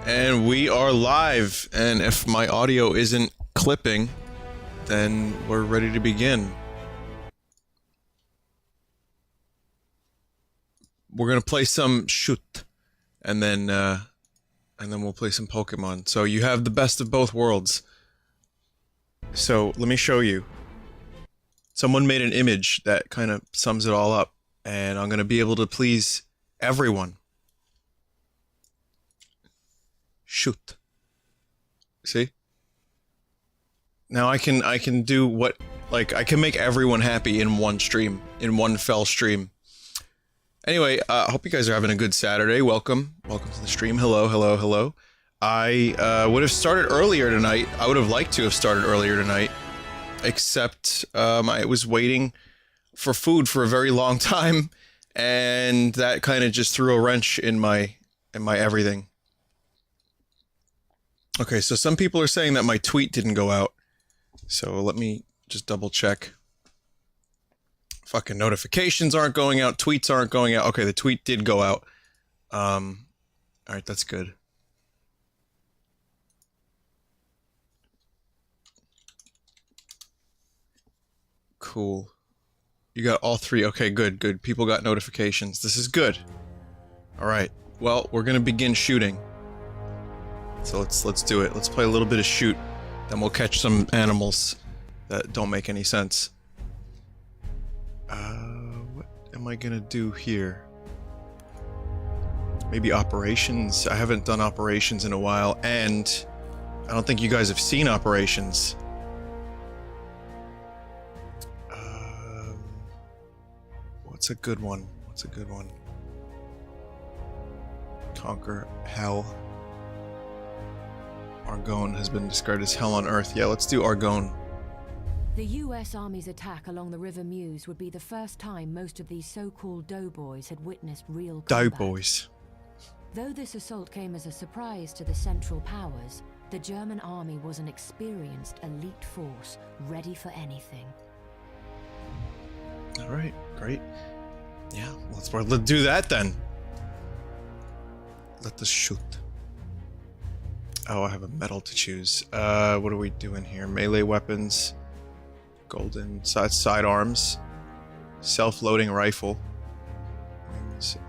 And we are live, and if my audio isn't clipping, then we're ready to begin. We're gonna play some shoot, and then we'll play some Pokemon. So you have the best of both worlds. So let me show you. Someone made an image that kind of sums it all up, and I'm gonna be able to please everyone. Shoot. See? Now I can do what, like, I can make everyone happy in one stream, in one fell stream. Anyway, I hope you guys are having a good Saturday. Welcome to the stream. Hello. I would have started earlier tonight. I would have liked to have started earlier tonight, except I was waiting for food for a very long time, and that kind of just threw a wrench in my everything. Okay, so some people are saying that my tweet didn't go out. So let me just double check. Fucking notifications aren't going out, tweets aren't going out. Okay, the tweet did go out. Alright, that's good. Cool. You got all three. Okay, good. People got notifications. This is good. Alright, well, we're gonna begin shooting. So let's do it. Let's play a little bit of shoot. Then we'll catch some animals that don't make any sense. What am I gonna do here? Maybe operations? I haven't done operations in a while, and I don't think you guys have seen operations. What's a good one? Conquer hell. Argonne has been described as hell on Earth. Yeah, let's do Argonne. The US Army's attack along the River Meuse would be the first time most of these so-called doughboys had witnessed real combat. Doughboys. Though this assault came as a surprise to the Central Powers, the German army was an experienced elite force, ready for anything. Alright, great. Yeah, let's do that then. Let us shoot. Oh, I have a medal to choose. What are we doing here? Melee weapons. Golden sidearms. Self-loading rifle.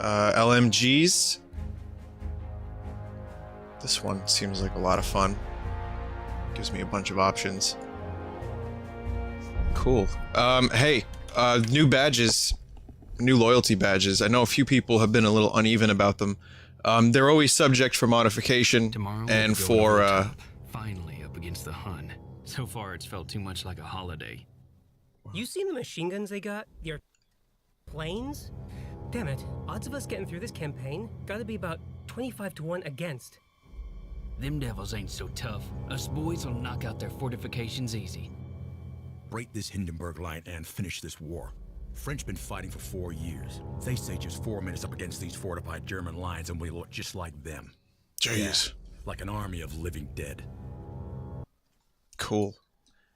LMGs. This one seems like a lot of fun. Gives me a bunch of options. Cool. Hey, new badges. New loyalty badges. I know a few people have been a little uneven about them. They're always subject for modification. Tomorrow and for finally up against the Hun. So far it's felt too much like a holiday. You seen the machine guns they got? Your planes? Damn it, odds of us getting through this campaign gotta be about 25-1 against. Them devils ain't so tough. Us boys will knock out their fortifications easy. Break this Hindenburg line and finish this war. French been fighting for 4 years. They say just 4 minutes up against these fortified German lines and we look just like them. Jeez. Yeah, like an army of living dead. Cool.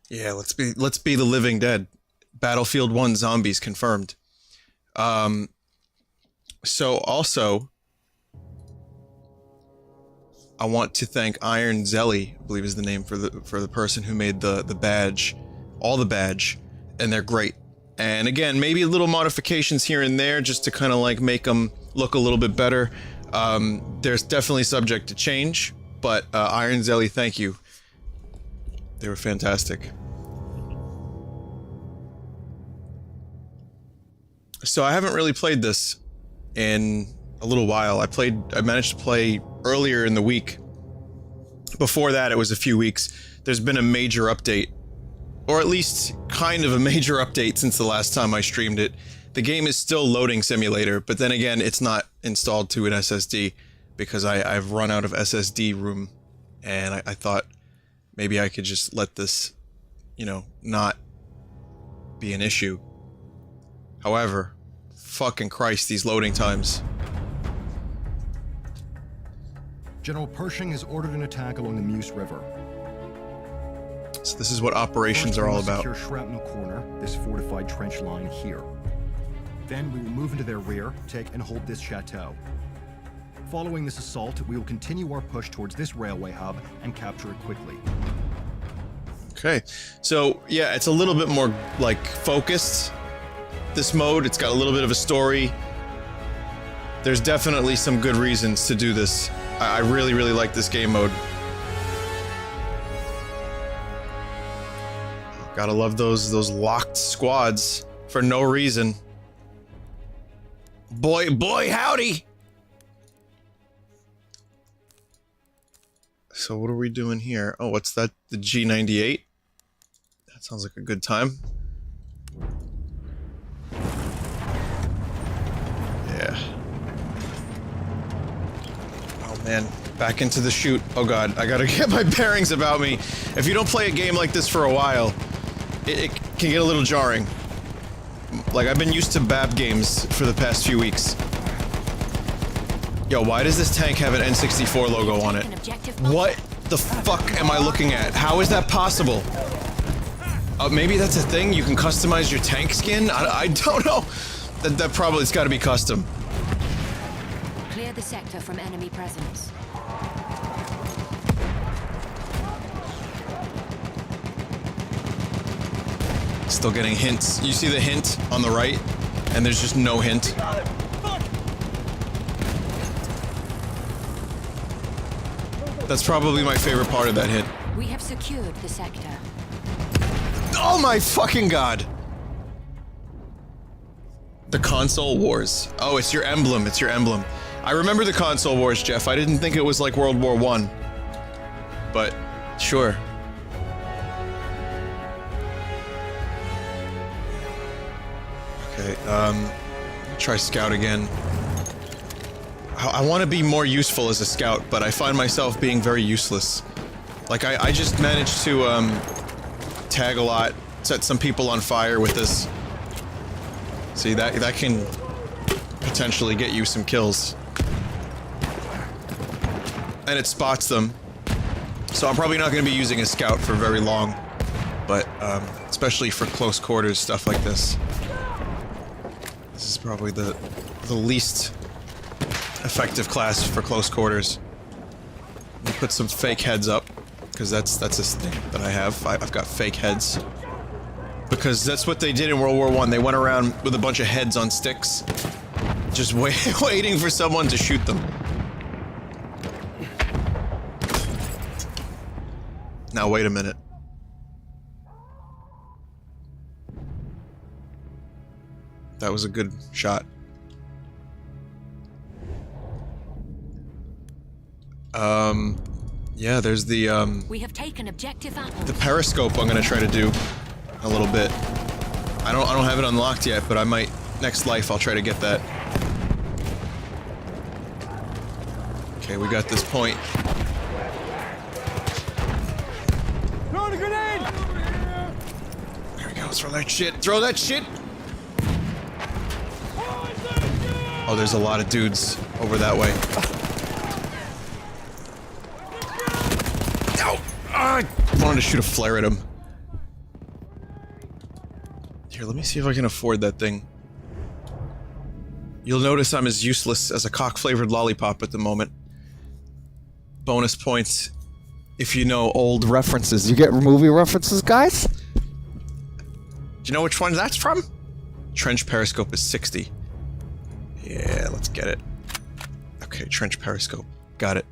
Yeah, let's be the living dead. Battlefield 1 zombies confirmed. So also, I want to thank Iron Zelly, I believe is the name for the person who made the badge, all the badge, and they're great. And again, maybe little modifications here and there just to kind of like make them look a little bit better. There's definitely subject to change, but Iron Zelly, thank you. They were fantastic. So I haven't really played this in a little while. I managed to play earlier in the week. Before that, it was a few weeks. There's been a major update. Or at least kind of a major update since the last time I streamed it. The game is still loading simulator, but then again, it's not installed to an SSD because I've run out of SSD room, and I thought maybe I could just let this, you know, not be an issue. However, fucking Christ, these loading times. General Pershing has ordered an attack along the Meuse River. So this is what operations are all about. Secure Shrapnel Corner, this fortified trench line here. Then we will move into their rear, take and hold this chateau. Following this assault, we will continue our push towards this railway hub and capture it quickly. Okay, so yeah, it's a little bit more like focused. This mode, it's got a little bit of a story. There's definitely some good reasons to do this. I really, really like this game mode. Gotta love those locked squads for no reason. Boy, howdy! So what are we doing here? Oh, what's that? The G98? That sounds like a good time. Yeah. Oh man, back into the chute. Oh god, I gotta get my bearings about me. If you don't play a game like this for a while, it can get a little jarring. Like, I've been used to BAB games for the past few weeks. Yo, why does this tank have an N64 logo on it? What the fuck am I looking at? How is that possible? Maybe that's a thing? You can customize your tank skin? I don't know. That probably, it's gotta be custom. Clear the sector from enemy presence. Still getting hints. You see the hint on the right? And there's just no hint. That's probably my favorite part of that hint. We have secured the sector. Oh my fucking god! The console wars. Oh, it's your emblem. It's your emblem. I remember the console wars, Jeff. I didn't think it was like World War I. But, sure. Okay, try scout again. I want to be more useful as a scout, but I find myself being very useless. Like, I just managed to, tag a lot, set some people on fire with this. See, that can potentially get you some kills. And it spots them. So I'm probably not going to be using a scout for very long. But, especially for close quarters, stuff like this. This is probably the least effective class for close quarters. Let me put some fake heads up, because that's a thing that I have. I've got fake heads. Because that's what they did in World War I. They went around with a bunch of heads on sticks, just waiting for someone to shoot them. Now wait a minute. That was a good shot. Yeah, there's the, We have taken objective apples. the periscope I'm gonna try to do a little bit. I don't have it unlocked yet, but I might, next life, I'll try to get that. Okay, we got this point. Throwing a grenade! There we go, throw that shit, throw that shit! Oh, there's a lot of dudes over that way. Ow! I wanted to shoot a flare at him. Here, let me see if I can afford that thing. You'll notice I'm as useless as a cock-flavored lollipop at the moment. Bonus points if you know old references. You get movie references, guys? Do you know which one that's from? Trench periscope is 60. Yeah, let's get it. Okay, trench periscope. Got it.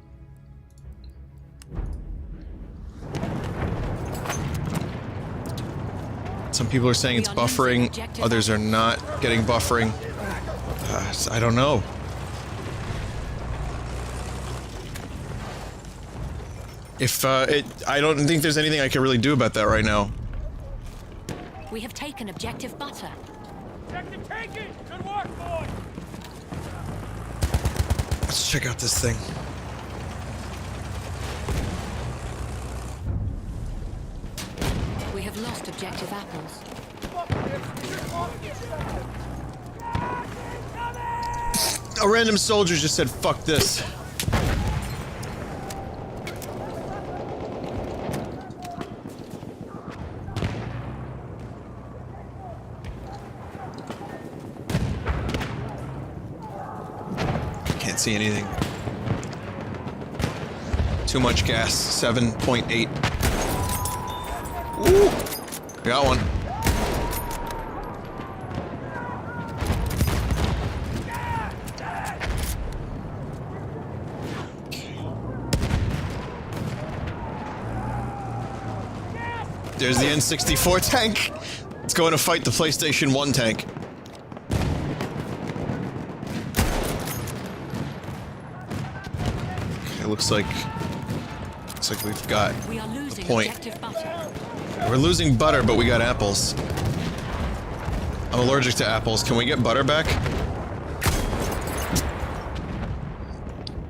Some people are saying it's buffering, others are not getting buffering. I don't know. If, I don't think there's anything I can really do about that right now. We have taken objective butter. Objective taken! Good work, boy! Let's check out this thing. We have lost objective apples. A random soldier just said, fuck this. Can't see anything. Too much gas. 7.8. Ooh! Got one. There's the N64 tank. It's going to fight the PlayStation 1 tank. Okay, looks like we've got We are losing a point. objective butter. We're losing butter, but we got apples. I'm allergic to apples. Can we get butter back?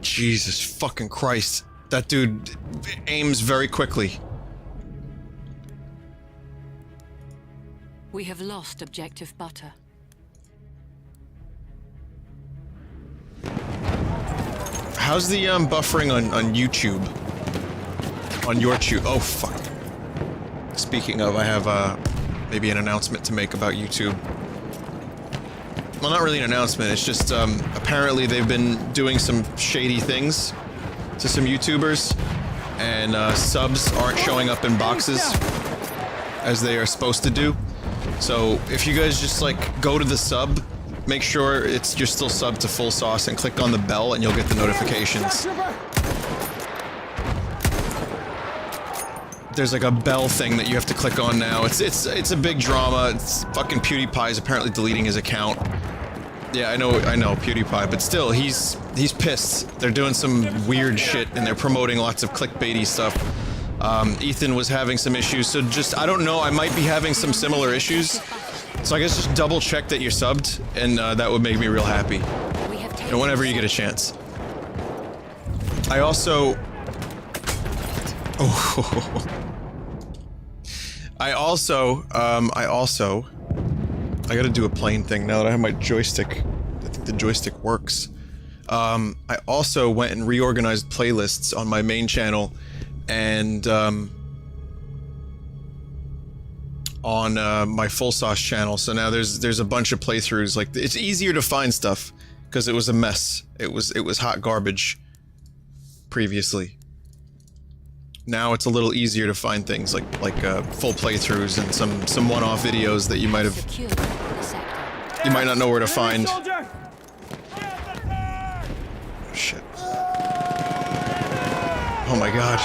Jesus fucking Christ. That dude aims very quickly. We have lost objective butter. How's the buffering on YouTube? On your tube? Oh fuck. Speaking of, I have maybe an announcement to make about YouTube. Well, not really an announcement, it's just apparently they've been doing some shady things to some YouTubers, and subs aren't showing up in boxes as they are supposed to do. So if you guys just like go to the sub, make sure you're still subbed to Full Sauce and click on the bell and you'll get the notifications. There's like a bell thing that you have to click on now. It's a big drama. It's fucking PewDiePie's apparently deleting his account. Yeah, I know PewDiePie, but still he's pissed. They're doing some weird shit and they're promoting lots of clickbaity stuff. Ethan was having some issues, so just, I don't know, I might be having some similar issues. So I guess just double check that you're subbed, and that would make me real happy. And whenever you get a chance. I also... Oh. I gotta do a plane thing now that I have my joystick. I think the joystick works. I also went and reorganized playlists on my main channel, and on my Full Sauce channel. So now there's a bunch of playthroughs. Like, it's easier to find stuff because it was a mess. It was hot garbage previously. Now it's a little easier to find things like full playthroughs and some one-off videos that you might not know where to find. Shit. Oh my god.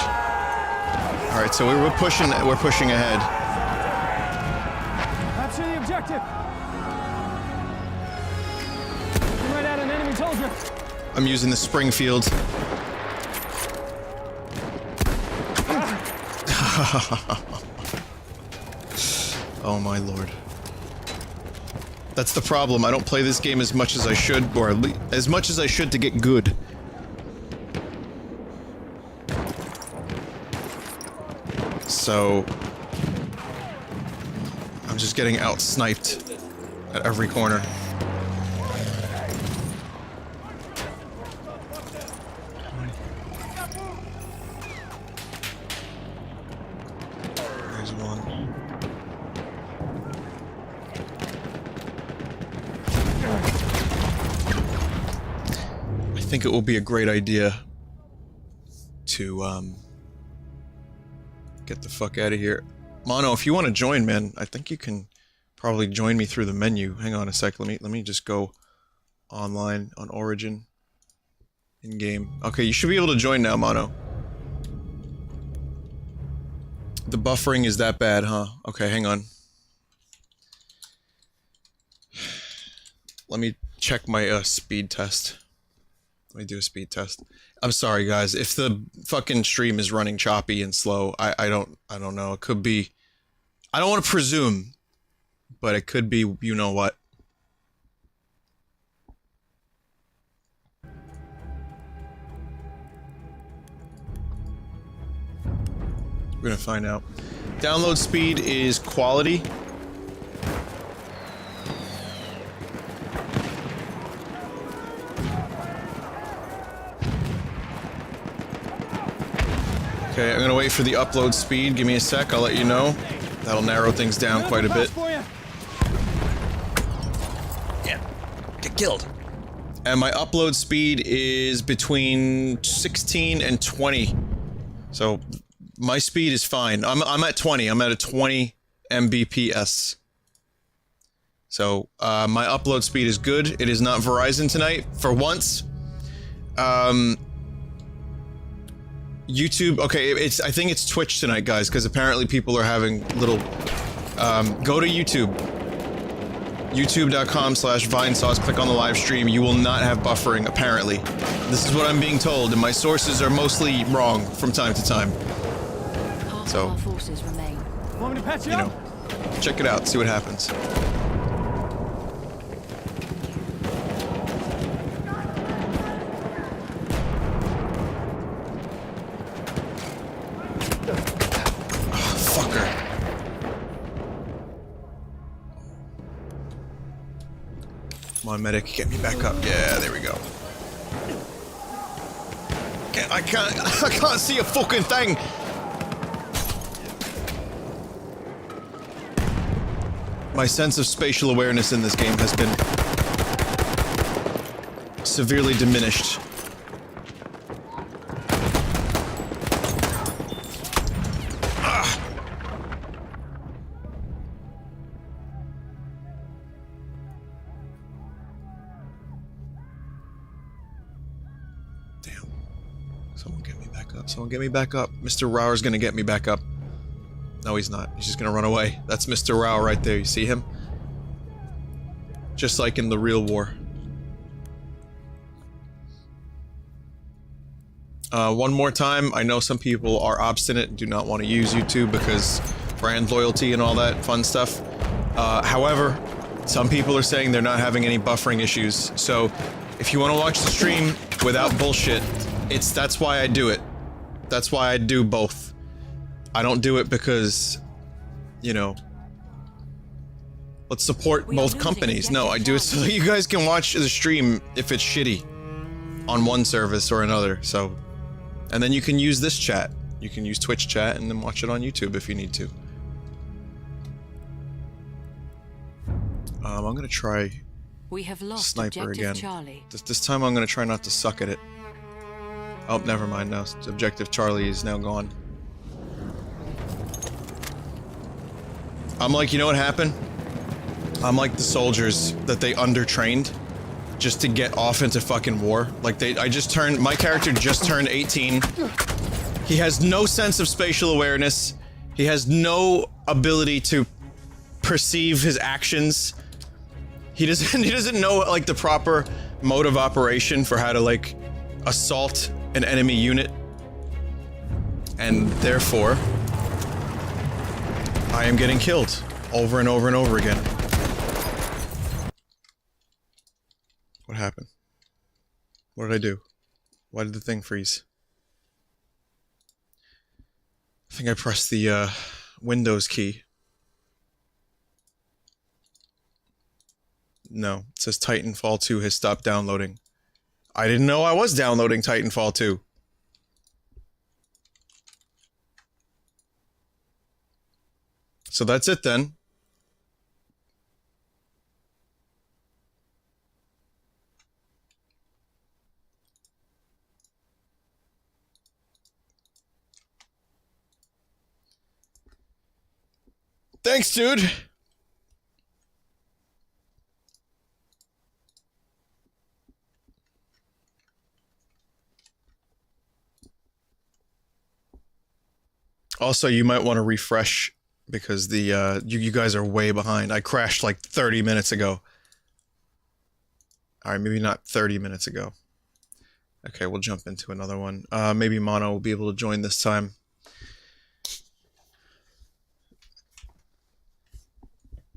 All right, so we're pushing ahead. Capture the objective. Looking right at an enemy soldier. I'm using the Springfield. Oh my lord. That's the problem. I don't play this game as much as I should, or as much as I should to get good. So I'm just getting out-sniped at every corner. There's one. I think it will be a great idea to get the fuck out of here. Mono, if you want to join, man, I think you can probably join me through the menu. Hang on a sec. Let me just go online on Origin. In game. Okay, you should be able to join now, Mono. The buffering is that bad, huh? Okay, hang on. Let me check my speed test. Let me do a speed test. I'm sorry, guys. If the fucking stream is running choppy and slow, I don't know. It could be... I don't want to presume, but it could be you know what. We're gonna find out. Download speed is quality. Okay, I'm gonna wait for the upload speed. Give me a sec, I'll let you know. That'll narrow things down quite a bit. Yeah, get killed. And my upload speed is between 16 and 20 So my speed is fine. I'm at 20. I'm at a 20 Mbps. So my upload speed is good. It is not Verizon tonight for once. YouTube. Okay, I think it's Twitch tonight, guys, because apparently people are having little. Go to YouTube. YouTube.com/Vinesauce. Click on the live stream. You will not have buffering. Apparently, this is what I'm being told, and my sources are mostly wrong from time to time. Half So, of our forces remain. Want me to patch you you up? know, check it out. See what happens. Come on, medic, get me back up. Yeah, there we go. I can't see a fucking thing. My sense of spatial awareness in this game has been severely diminished. Someone get me back up. Mr. Rauer's gonna get me back up. No, he's not. He's just gonna run away. That's Mr. Rauer right there. You see him? Just like in the real war. One more time. I know some people are obstinate and do not want to use YouTube because brand loyalty and all that fun stuff. However, some people are saying they're not having any buffering issues. So, if you want to watch the stream without bullshit, that's why I do it. That's why I do both. I don't do it because, you know, let's support both companies. No, I do it so that you guys can watch the stream if it's shitty on one service or another. So, and then you can use this chat. You can use Twitch chat and then watch it on YouTube if you need to. I'm gonna try We have lost sniper objective again. Charlie. This time I'm gonna try not to suck at it. Oh, never mind now. Objective Charlie is now gone. I'm like, you know what happened? I'm like the soldiers that they undertrained just to get off into fucking war. Like my character just turned 18. He has no sense of spatial awareness. He has no ability to perceive his actions. He doesn't know like the proper mode of operation for how to like assault an enemy unit, and therefore I am getting killed over and over and over again. What happened? What did I do? Why did the thing freeze? I think I pressed the Windows key. No, it says Titanfall 2 has stopped downloading. I didn't know I was downloading Titanfall 2. So that's it then. Thanks, dude. Also, you might want to refresh because the you guys are way behind. I crashed like 30 minutes ago. All right, maybe not 30 minutes ago. Okay, we'll jump into another one. Maybe Mono will be able to join this time.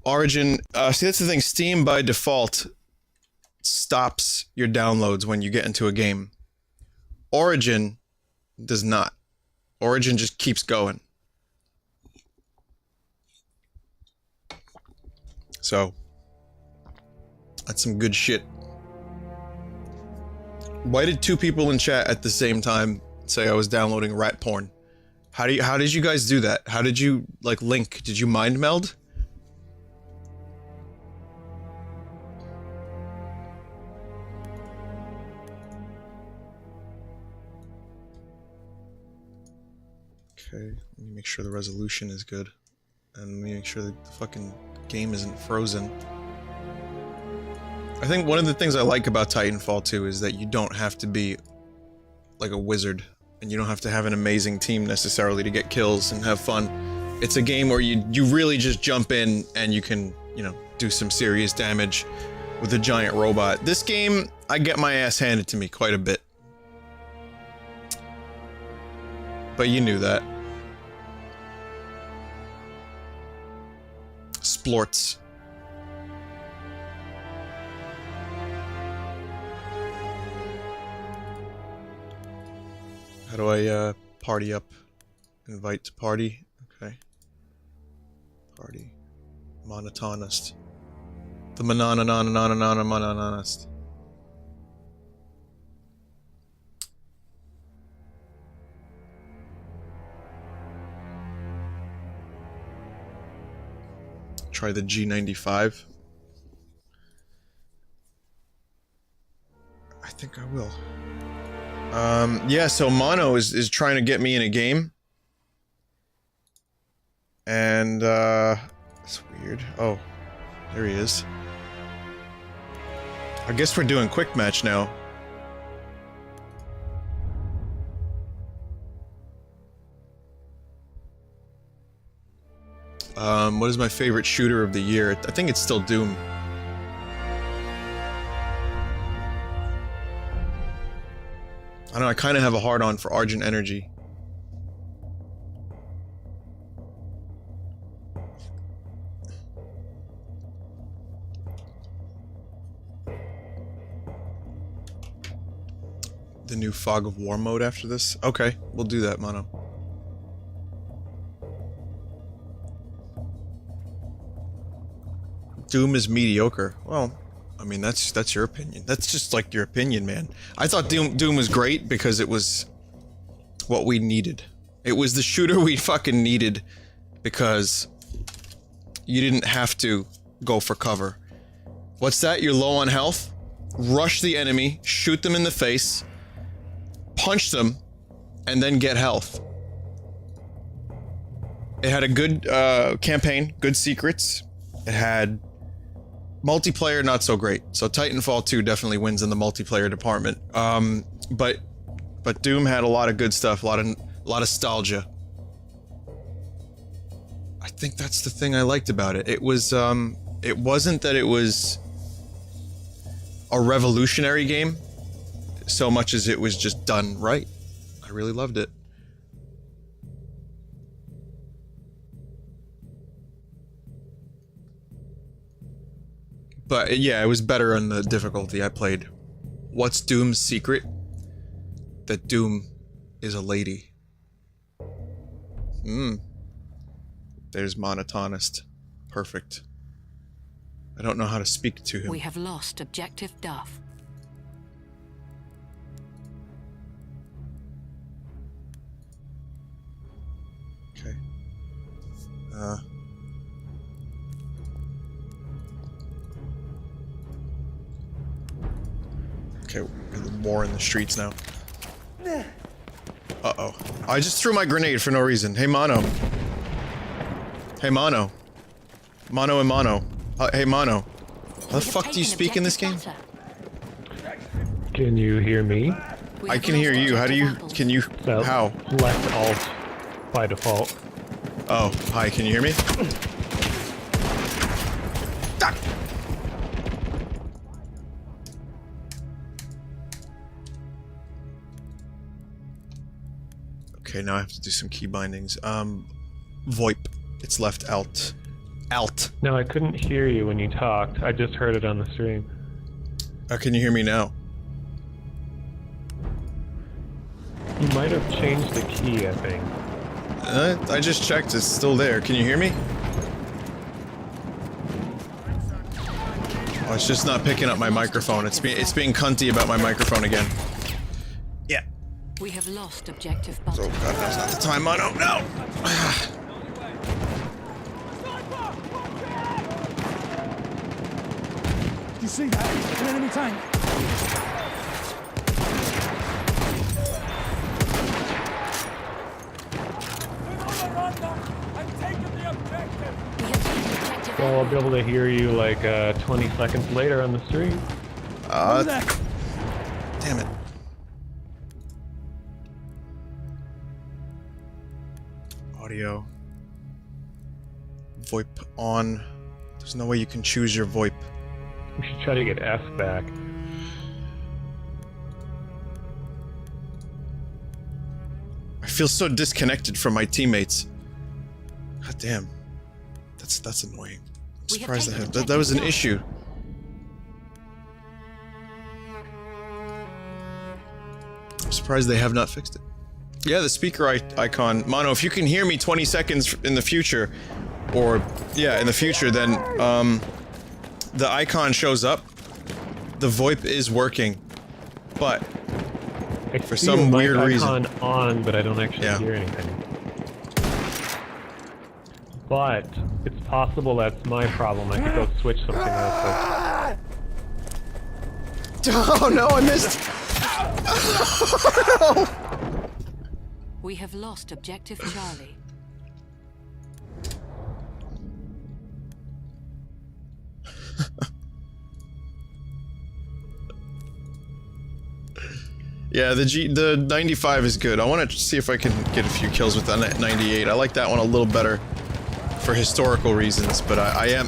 Origin, see that's the thing, Steam by default stops your downloads when you get into a game. Origin does not. Origin just keeps going. So, that's some good shit. Why did two people in chat at the same time say I was downloading rat porn? How did you guys do that? How did you, like, link? Did you mind meld? Okay, let me make sure the resolution is good. And let me make sure that the fucking game isn't frozen. I think one of the things I like about Titanfall 2 is that you don't have to be like a wizard. And you don't have to have an amazing team necessarily to get kills and have fun. It's a game where you really just jump in and you can, you know, do some serious damage with a giant robot. This game, I get my ass handed to me quite a bit. But you knew that. Splorts. How do I, party up? Invite to party? Okay. Party. Monotonist. The monotonist. Try the G95. I think I will. Yeah, so Mono is trying to get me in a game. And, it's weird. Oh, there he is. I guess we're doing quick match now. What is my favorite shooter of the year? I think it's still Doom. I don't know, I kind of have a hard-on for Argent Energy. The new Fog of War mode after this? Okay, we'll do that, Mono. Doom is mediocre. Well, I mean, that's your opinion. That's just like your opinion, man. I thought Doom was great because it was what we needed. It was the shooter we fucking needed because you didn't have to go for cover. What's that? You're low on health? Rush the enemy, shoot them in the face, punch them, and then get health. It had a good campaign, good secrets. It had multiplayer, not so great. So Titanfall 2 definitely wins in the multiplayer department. But Doom had a lot of good stuff, a lot of nostalgia. I think that's the thing I liked about it. It was it wasn't that it was a revolutionary game so much as it was just done right. I really loved it. But yeah, it was better on the difficulty I played. What's Doom's secret? That Doom is a lady. There's Monotonist. Perfect. I don't know how to speak to him. We have lost objective Duff. Okay. Okay, there's war in the streets now. Uh-oh. I just threw my grenade for no reason. Hey, Mono. Hey, Mono. Mono and Mono. Hey, Mono. How the fuck do you speak in this game? Can you hear me? I can hear you. How do you... Can you... So, how? Left alt by default. Oh, hi, can you hear me? Ah! Okay, now I have to do some key bindings. VoIP. It's left alt. Alt. No, I couldn't hear you when you talked. I just heard it on the stream. Can you hear me now? You might have changed the key, I think. I just checked. It's still there. Can you hear me? Oh, it's just not picking up my microphone. It's being cunty about my microphone again. Yeah. We have lost objective Oh god, now's not the time, Mono. No! You see that? An enemy tank. I'll be able to hear you like 20 seconds later on the stream. Damn it. Audio. VoIP on. There's no way you can choose your VoIP. We should try to get F back. I feel so disconnected from my teammates. God damn. That's annoying. I'm surprised that was an issue. I'm surprised they have not fixed it. Yeah, the speaker icon. Mono, if you can hear me 20 seconds in the future, or, yeah, in the future, then, the icon shows up. The VoIP is working. But, for some weird reason. I see the mic icon on, but I don't actually hear anything. But, it's possible that's my problem. I could go switch something real quick. Oh no, I missed! Oh, no. We have lost objective Charlie. Yeah, the 95 is good. I want to see if I can get a few kills with the 98. I like that one a little better for historical reasons, but I am...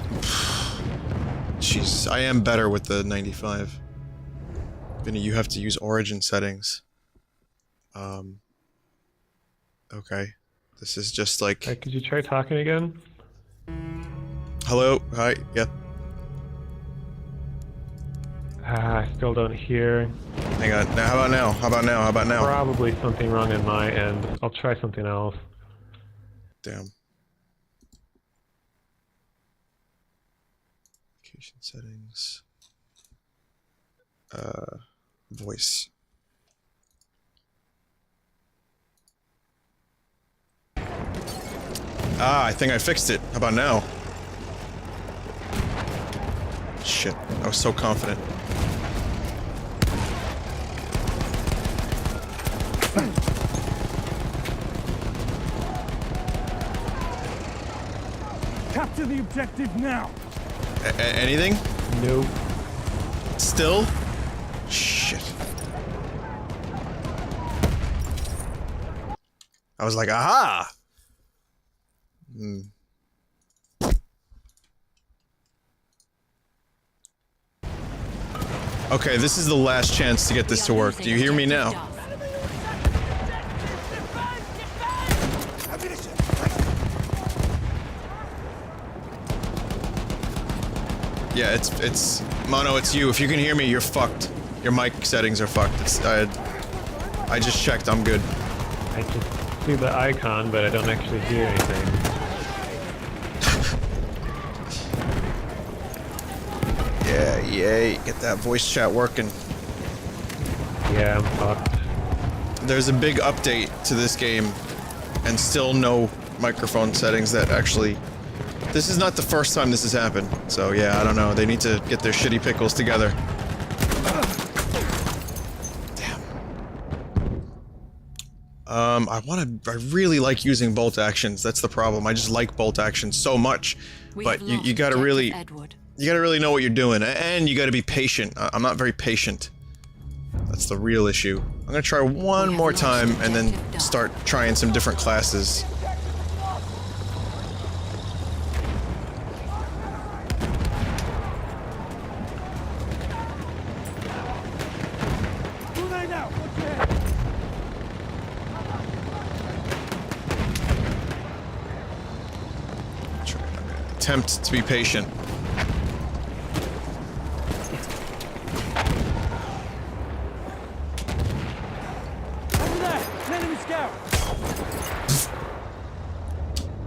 Jeez, I am better with the 95. Vinny, you have to use origin settings. Okay. This is just like... could you try talking again? Hello? Hi? Yeah. I still don't hear. Hang on. Now, how about now? How about now? How about now? Probably something wrong on my end. I'll try something else. Damn. Application settings. Voice. Ah, I think I fixed it. How about now? Shit. I was so confident. Capture the objective now. Anything? Nope. Still? Shit. I was like, aha! Okay, this is the last chance to get this to work. Do you hear me now? Yeah, it's Mono, it's you. If you can hear me, you're fucked. Your mic settings are fucked. I just checked, I'm good. I just see the icon, but I don't actually hear anything. Yeah, yay. Get that voice chat working. Yeah, I'm fucked. There's a big update to this game, and still no microphone settings that actually... This is not the first time this has happened, so yeah, I don't know. They need to get their shitty pickles together. Damn. I really like using bolt actions. That's the problem. I just like bolt actions so much. But you gotta really... You gotta really know what you're doing, and you gotta be patient. I'm not very patient. That's the real issue. I'm gonna try one more time, and then start trying some different classes. Attempt to be patient. Over there, an enemy scout.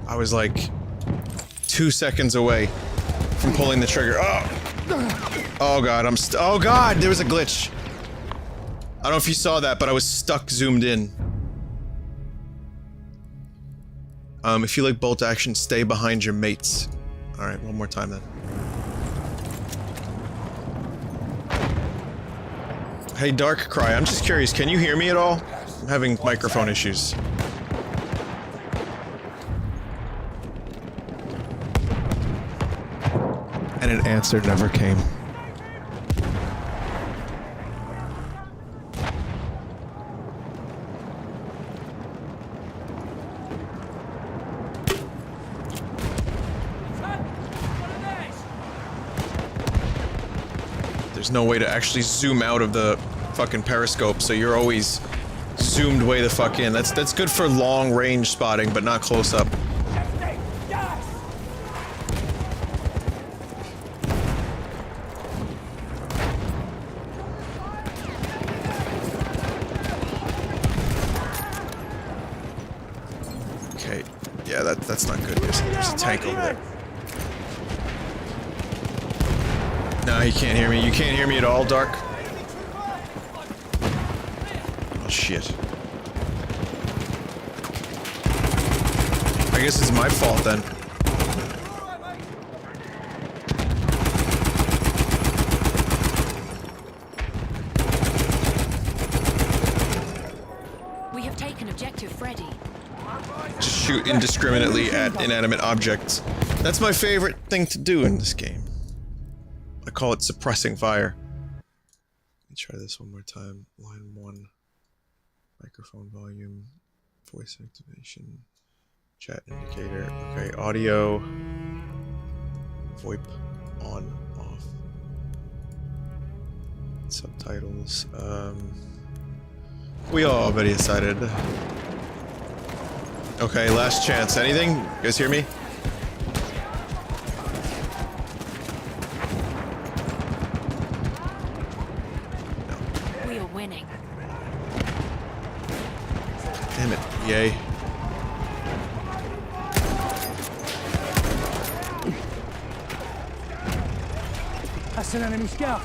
I was like 2 seconds away from pulling the trigger. Oh god, oh god, there was a glitch. I don't know if you saw that, but I was stuck zoomed in. If you like bolt action, stay behind your mates. Alright, one more time then. Hey, Dark Cry, I'm just curious, can you hear me at all? I'm having microphone issues. And an answer never came. There's no way to actually zoom out of the fucking periscope, so you're always zoomed way the fuck in. That's good for long range spotting, but not close up. Okay, yeah, that's not good. There's a tank over there. No, he can't hear me. You can't hear me at all, Dark. Oh, shit. I guess it's my fault then. We have taken objective Freddy. Just shoot indiscriminately at inanimate objects. That's my favorite thing to do in this game. I call it suppressing fire. Let me try this one more time. Line 1. Microphone volume. Voice activation. Chat indicator. Okay, audio. VoIP on, off. Subtitles. We all already decided. Okay, last chance. Anything? You guys hear me? We are winning. Damn it, EA. That's an enemy scout.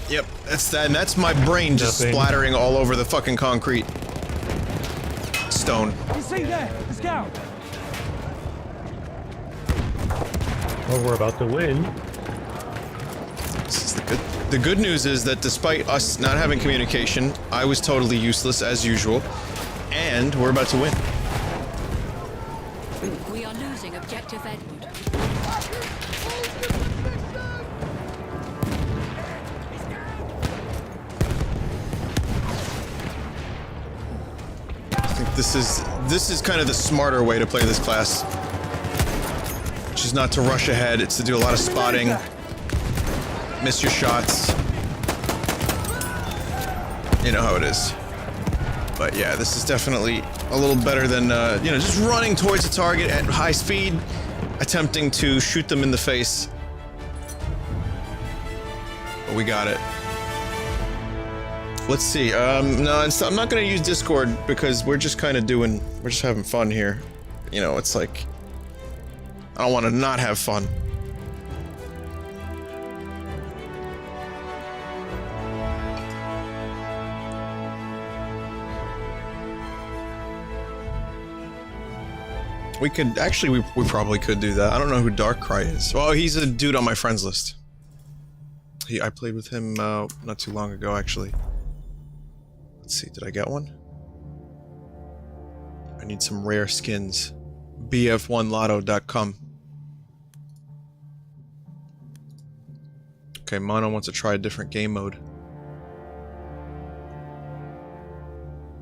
Yep, that's that, and that's my brain just Nothing. splattering all over the fucking concrete. Stone. You see there, the scout. Well, we're about to win. This is the good news is that despite us not having communication, I was totally useless as usual, and we're about to win. We are losing objective Edward. I think this is kind of the smarter way to play this class. Which is not to rush ahead, it's to do a lot of spotting, miss your shots. You know how it is. But yeah, this is definitely a little better than, you know, just running towards a target at high speed, attempting to shoot them in the face. But we got it. Let's see, no, I'm not gonna use Discord because we're just kind of we're just having fun here. You know, it's like, I don't want to not have fun. We could, actually, we probably could do that. I don't know who Darkrai is. Well, he's a dude on my friends list. I played with him, not too long ago, actually. Let's see, did I get one? I need some rare skins. bf1lotto.com. Okay, Mono wants to try a different game mode.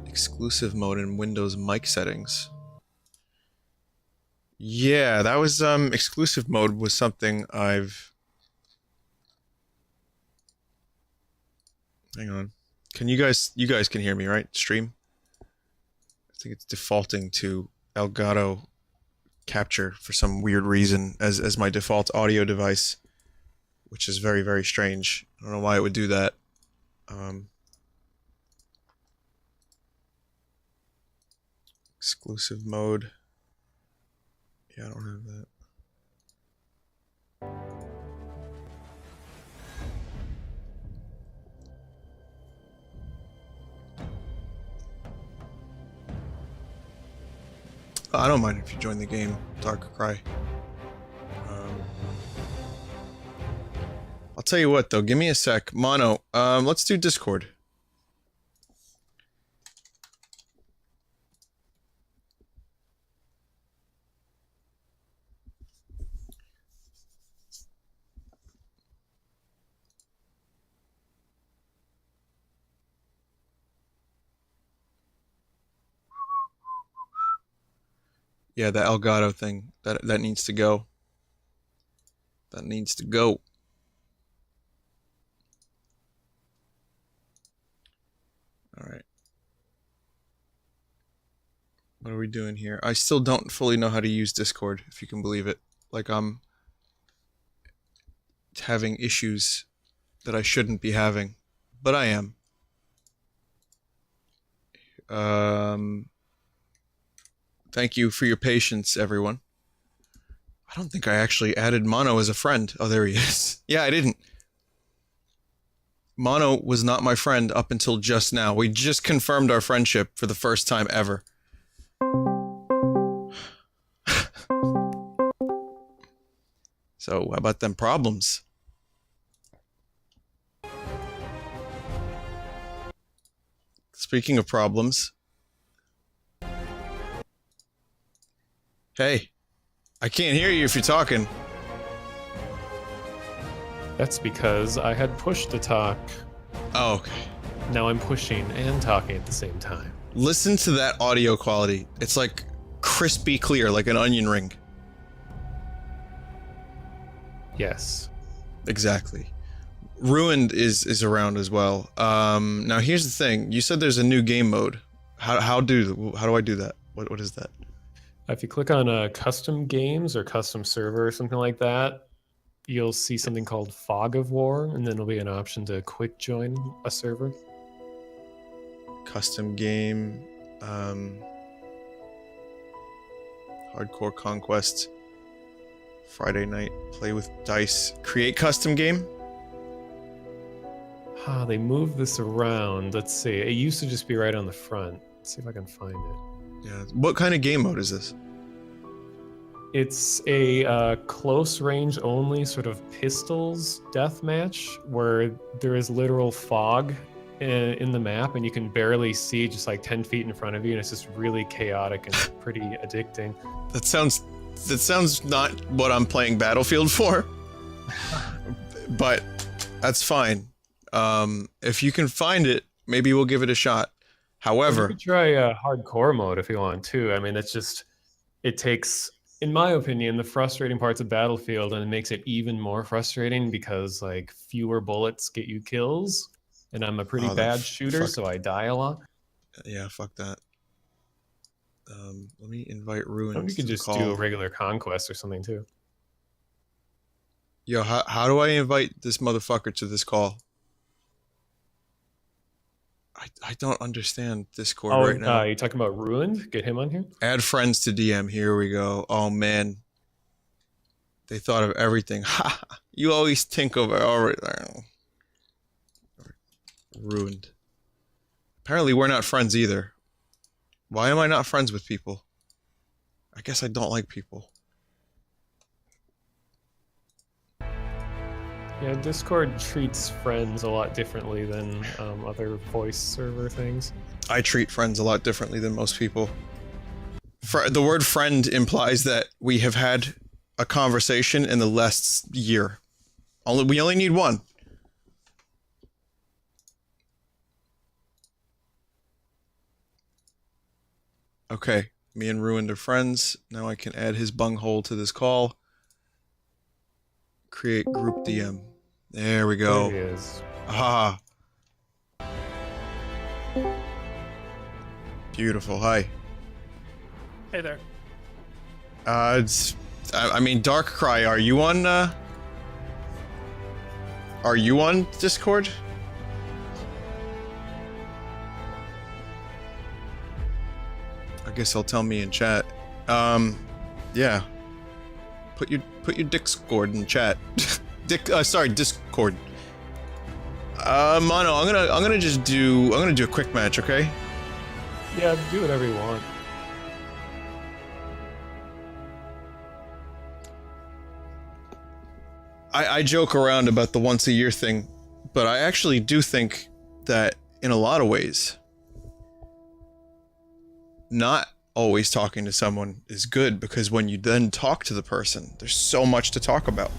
Exclusive mode in Windows mic settings. Yeah, that was, exclusive mode was something I've... Hang on. Can you guys can hear me, right? Stream? I think it's defaulting to Elgato Capture for some weird reason as my default audio device, which is very, very strange. I don't know why it would do that. Exclusive mode. Yeah, I don't have that. I don't mind if you join the game, Darkrai. I'll tell you what though, give me a sec. Mono, let's do Discord. Yeah, the Elgato thing. That needs to go. That needs to go. Alright. What are we doing here? I still don't fully know how to use Discord, if you can believe it. Like, I'm having issues that I shouldn't be having. But I am. Thank you for your patience, everyone. I don't think I actually added Mono as a friend. Oh, there he is. Yeah, I didn't. Mono was not my friend up until just now. We just confirmed our friendship for the first time ever. So, how about them problems? Speaking of problems. Hey, I can't hear you if you're talking. That's because I had pushed to talk. Oh, okay. Now I'm pushing and talking at the same time. Listen to that audio quality. It's like crispy clear, like an onion ring. Yes. Exactly. Ruined is around as well. Now here's the thing. You said there's a new game mode. How do I do that? What is that? If you click on custom games or custom server or something like that, you'll see something called Fog of War, and then there'll be an option to quick join a server. Custom game, hardcore conquest, Friday night, play with dice, create custom game. They moved this around. Let's see. It used to just be right on the front. Let's see if I can find it. Yeah. What kind of game mode is this? It's a close range only sort of pistols deathmatch where there is literal fog in the map and you can barely see just like 10 feet in front of you, and it's just really chaotic and pretty addicting. That sounds not what I'm playing Battlefield for. But that's fine. If you can find it, maybe we'll give it a shot. However, you could try hardcore mode if you want to. I mean, that's just, it takes, in my opinion, the frustrating parts of Battlefield and it makes it even more frustrating because like fewer bullets get you kills, and I'm a pretty bad shooter, so I die a lot. Yeah, fuck that. Let me invite Ruin. You could just do a regular conquest or something too. Yo, how do I invite this motherfucker to this call? I don't understand Discord right now. You talking about Ruined? Get him on here? Add friends to DM. Here we go. Oh, man. They thought of everything. Ha! You always think of everything. Ruined. Apparently, we're not friends either. Why am I not friends with people? I guess I don't like people. Yeah, Discord treats friends a lot differently than other voice server things. I treat friends a lot differently than most people. The word friend implies that we have had a conversation in the last year. We only need one. Okay, me and Ruined are friends. Now I can add his bunghole to this call. Create group DM. There we go. There he is. Ah. Beautiful. Hi. Hey there. I mean, Darkcry, are you on Discord? I guess he'll tell me in chat. Yeah. Put your Discord in chat. Sorry, Discord. Mono, I'm gonna do a quick match, okay? Yeah, do whatever you want. I joke around about the once a year thing, but I actually do think that in a lot of ways, not always talking to someone is good, because when you then talk to the person, there's so much to talk about.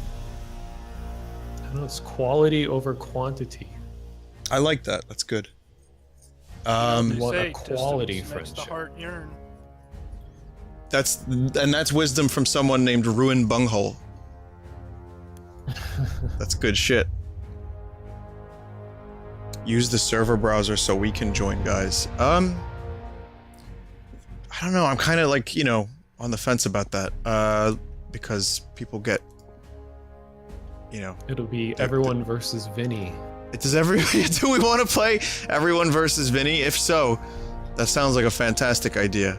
I know, it's quality over quantity. I like that. That's good. What a quality friendship. The heart yearn. That's wisdom from someone named Ruin Bunghole. That's good shit. Use the server browser so we can join, guys. I don't know. I'm kind of like, you know, on the fence about that. Because people get, you know. It'll be everyone versus Vinny. Do we want to play everyone versus Vinny? If so, that sounds like a fantastic idea.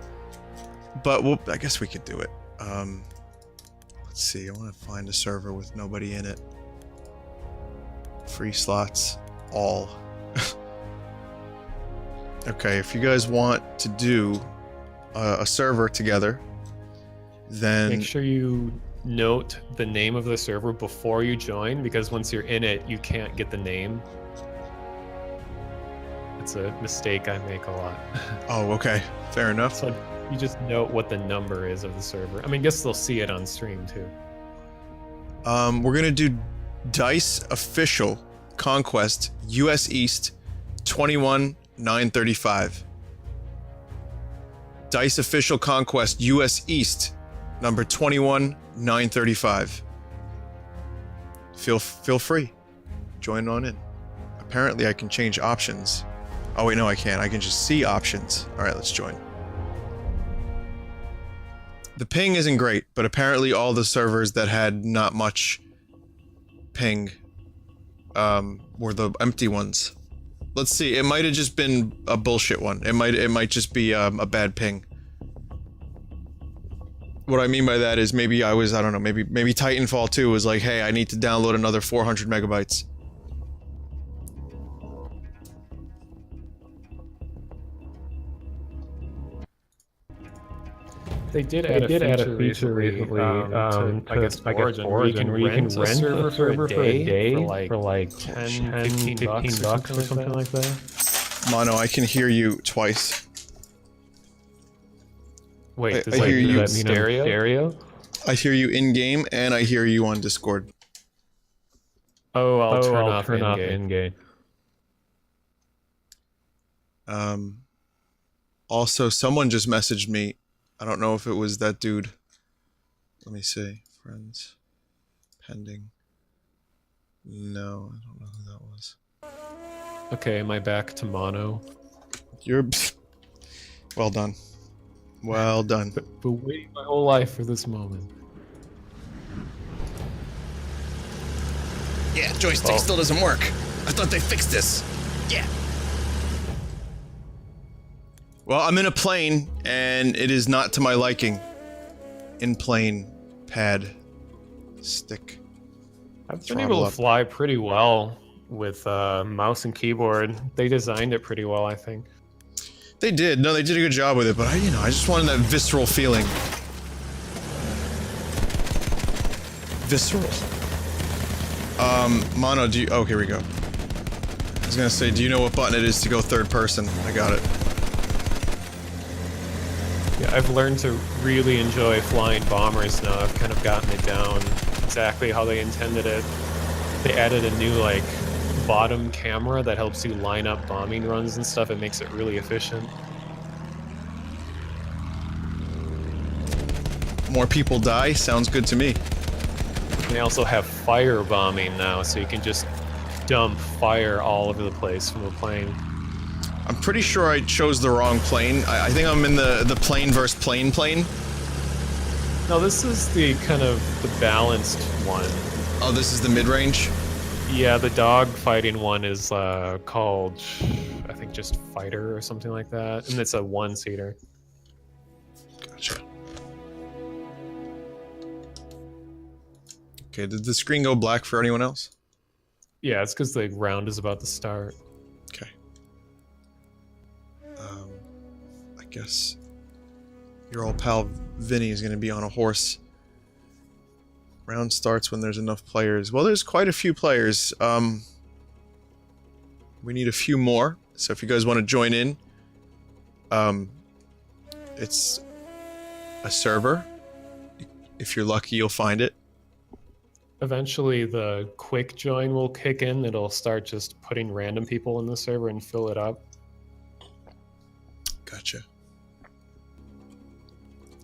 But I guess we could do it. Let's see. I want to find a server with nobody in it. Free slots, all. Okay, if you guys want to do a server together, then make sure you note the name of the server before you join, because once you're in it, you can't get the name. It's a mistake I make a lot. Oh, okay. Fair enough. So you just note what the number is of the server. I mean, I guess they'll see it on stream too. We're gonna do Dice Official Conquest US East 21935. Dice Official Conquest US East number 21935. Feel free. Join on in. Apparently I can change options. Oh wait, no I can't. I can just see options. Alright, let's join. The ping isn't great, but apparently all the servers that had not much ping were the empty ones. Let's see, it might have just been a bullshit one. It might just be a bad ping. What I mean by that is maybe I don't know, maybe Titanfall 2 was like, hey, I need to download another 400 megabytes. They did add a feature recently to, I guess, Origin, where you can rent a server for a day for like 10, 15 bucks or something like that. Mono, I can hear you twice. Wait, does that mean stereo? I hear you in-game, and I hear you on Discord. Oh, I'll turn off in-game. Also, someone just messaged me. I don't know if it was that dude. Let me see. Friends. Pending. No, I don't know who that was. Okay, am I back to mono? You're... Well done. Well done. But waiting my whole life for this moment. Yeah, joystick still doesn't work. I thought they fixed this. Yeah. Well, I'm in a plane, and it is not to my liking. In plane, pad, stick. I've been able to fly pretty well with mouse and keyboard. They designed it pretty well, I think. They did. No, they did a good job with it, but I just wanted that visceral feeling. Visceral. Mono, do you... Oh, here we go. I was gonna say, do you know what button it is to go third person? I got it. Yeah, I've learned to really enjoy flying bombers now. I've kind of gotten it down exactly how they intended it. They added a new, like, bottom camera that helps you line up bombing runs and stuff. It makes it really efficient. More people die? Sounds good to me. They also have fire bombing now, so you can just dump fire all over the place from a plane. I'm pretty sure I chose the wrong plane. I think I'm in the plane versus plane. No, this is the kind of the balanced one. Oh, this is the mid-range? Yeah, the dog fighting one is called, I think, just Fighter or something like that. And it's a one-seater. Gotcha. Okay, did the screen go black for anyone else? Yeah, it's because the round is about to start. Okay. I guess your old pal Vinny is going to be on a horse. Round starts when there's enough players. Well, there's quite a few players. We need a few more. So if you guys want to join in, it's a server. If you're lucky, you'll find it. Eventually, the quick join will kick in. It'll start just putting random people in the server and fill it up. Gotcha.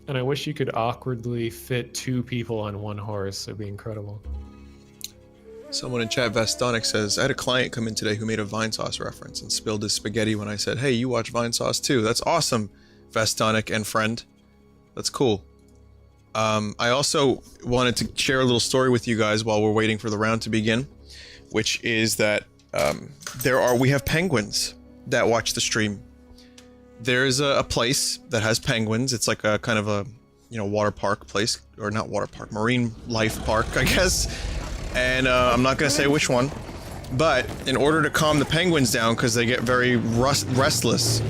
And I wish you could awkwardly fit 2 people on 1 horse. It'd be incredible. Someone in chat, Vastonic, says, I had a client come in today who made a Vinesauce reference and spilled his spaghetti when I said, hey, you watch Vinesauce too. That's awesome, Vastonic and friend. That's cool. I also wanted to share a little story with you guys while we're waiting for the round to begin, which is that we have penguins that watch the stream. There's a place that has penguins. It's like a kind of a, you know, water park place, or not water park, marine life park, I guess. And I'm not gonna say which one, but in order to calm the penguins down, because they get very restless,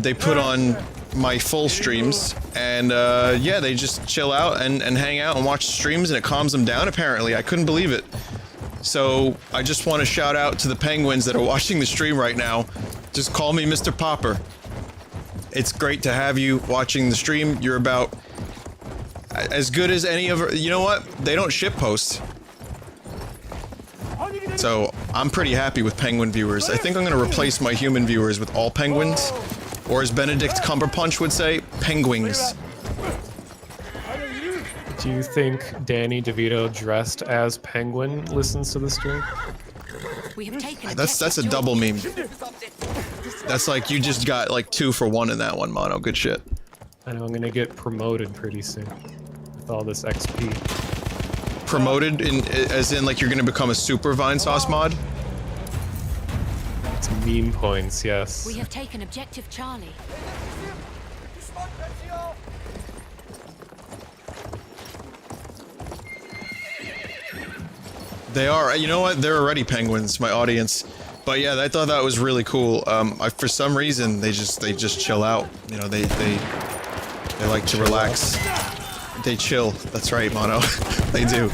they put on my full streams, and yeah, they just chill out and hang out and watch streams, and it calms them down, apparently. I couldn't believe it. So I just want to shout out to the penguins that are watching the stream right now. Just call me Mr. Popper. It's great to have you watching the stream. You're about as good as any of... You know what? They don't shitpost. So I'm pretty happy with penguin viewers. I think I'm going to replace my human viewers with all penguins. Or as Benedict Cumberpunch would say, penguins. Do you think Danny DeVito dressed as Penguin listens to the stream? We have taken That's a double meme. That's like, you just got like 2 for 1 in that one, Mono. Good shit. I know I'm gonna get promoted pretty soon. With all this XP. Promoted as in like you're gonna become a super Vinesauce mod? It's meme points, yes. We have taken objective Charlie. They are. You know what? They're already penguins, my audience. But yeah, I thought that was really cool. For some reason, they just chill out. You know, they like to relax. They chill. That's right, Mono. They do.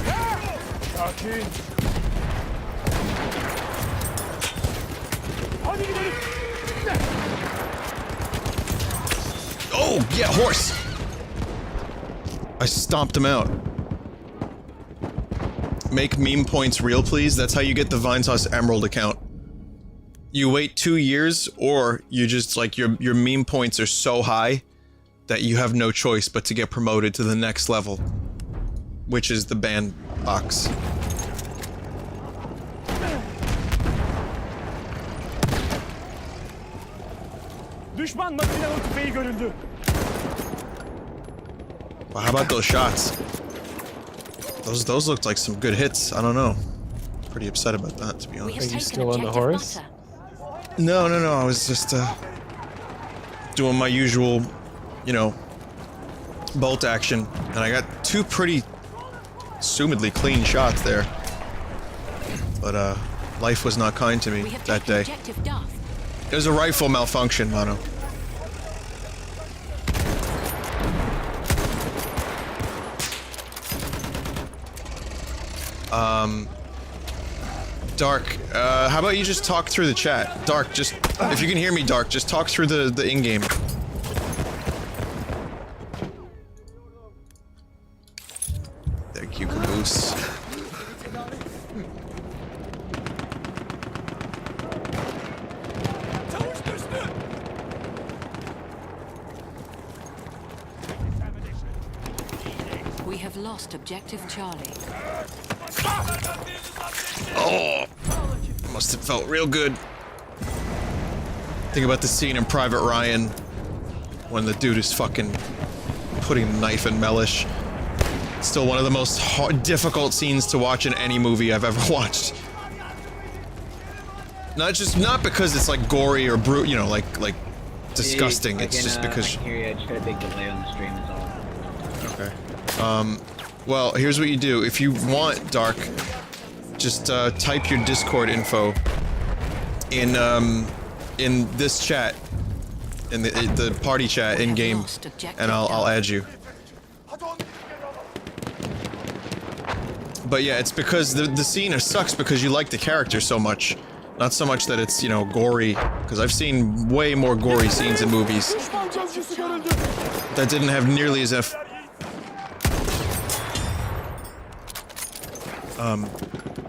Oh, yeah, horse! I stomped him out. Make meme points real, please. That's how you get the Vinesauce Emerald account. You wait 2 years, or you just, like, your meme points are so high that you have no choice but to get promoted to the next level. Which is the band box. Düşman makinalı tüfeği görüldü. Well, how about those shots? Those looked like some good hits. I don't know. Pretty upset about that, to be honest. Are you still on the horse? No. I was just doing my usual, you know, bolt action, and I got 2 pretty assumedly clean shots there. But life was not kind to me that day. It was a rifle malfunction, Mono. Dark, how about you just talk through the chat? Dark, just, if you can hear me, Dark, just talk through the in-game. Thank you, Caboose. We have lost objective Charlie. Oh, must have felt real good. Think about the scene in Private Ryan when the dude is fucking putting a knife in Mellish. Still one of the most difficult scenes to watch in any movie I've ever watched. Not because it's like gory or you know, like disgusting. It's just because. I hear you. I just got a big delay on the stream. Is all. Okay. Well, here's what you do. If you want, Dark, just type your Discord info in this chat, in the party chat in game, and I'll add you. But yeah, it's because the scene sucks because you like the character so much, not so much that it's, you know, gory. Because I've seen way more gory scenes in movies that didn't have nearly as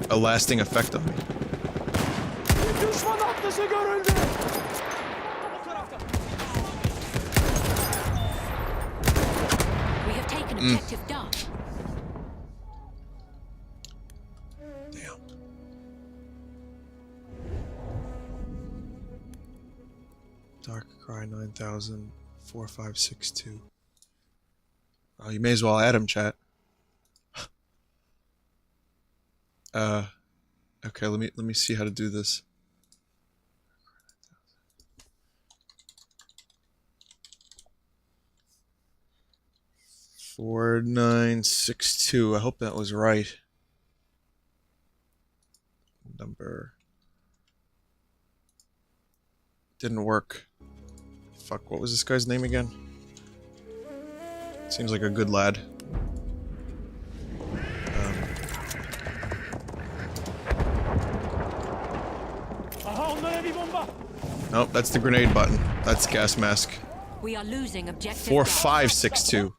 a lasting effect on me. Objective done. Damn. Dark Cry 9000 4562. Oh, you may as well add him, chat. Okay, let me see how to do this. Four 962. I hope that was right. Number didn't work. Fuck, what was this guy's name again? Seems like a good lad. Nope, that's the grenade button. That's gas mask. We are losing objective. 4562.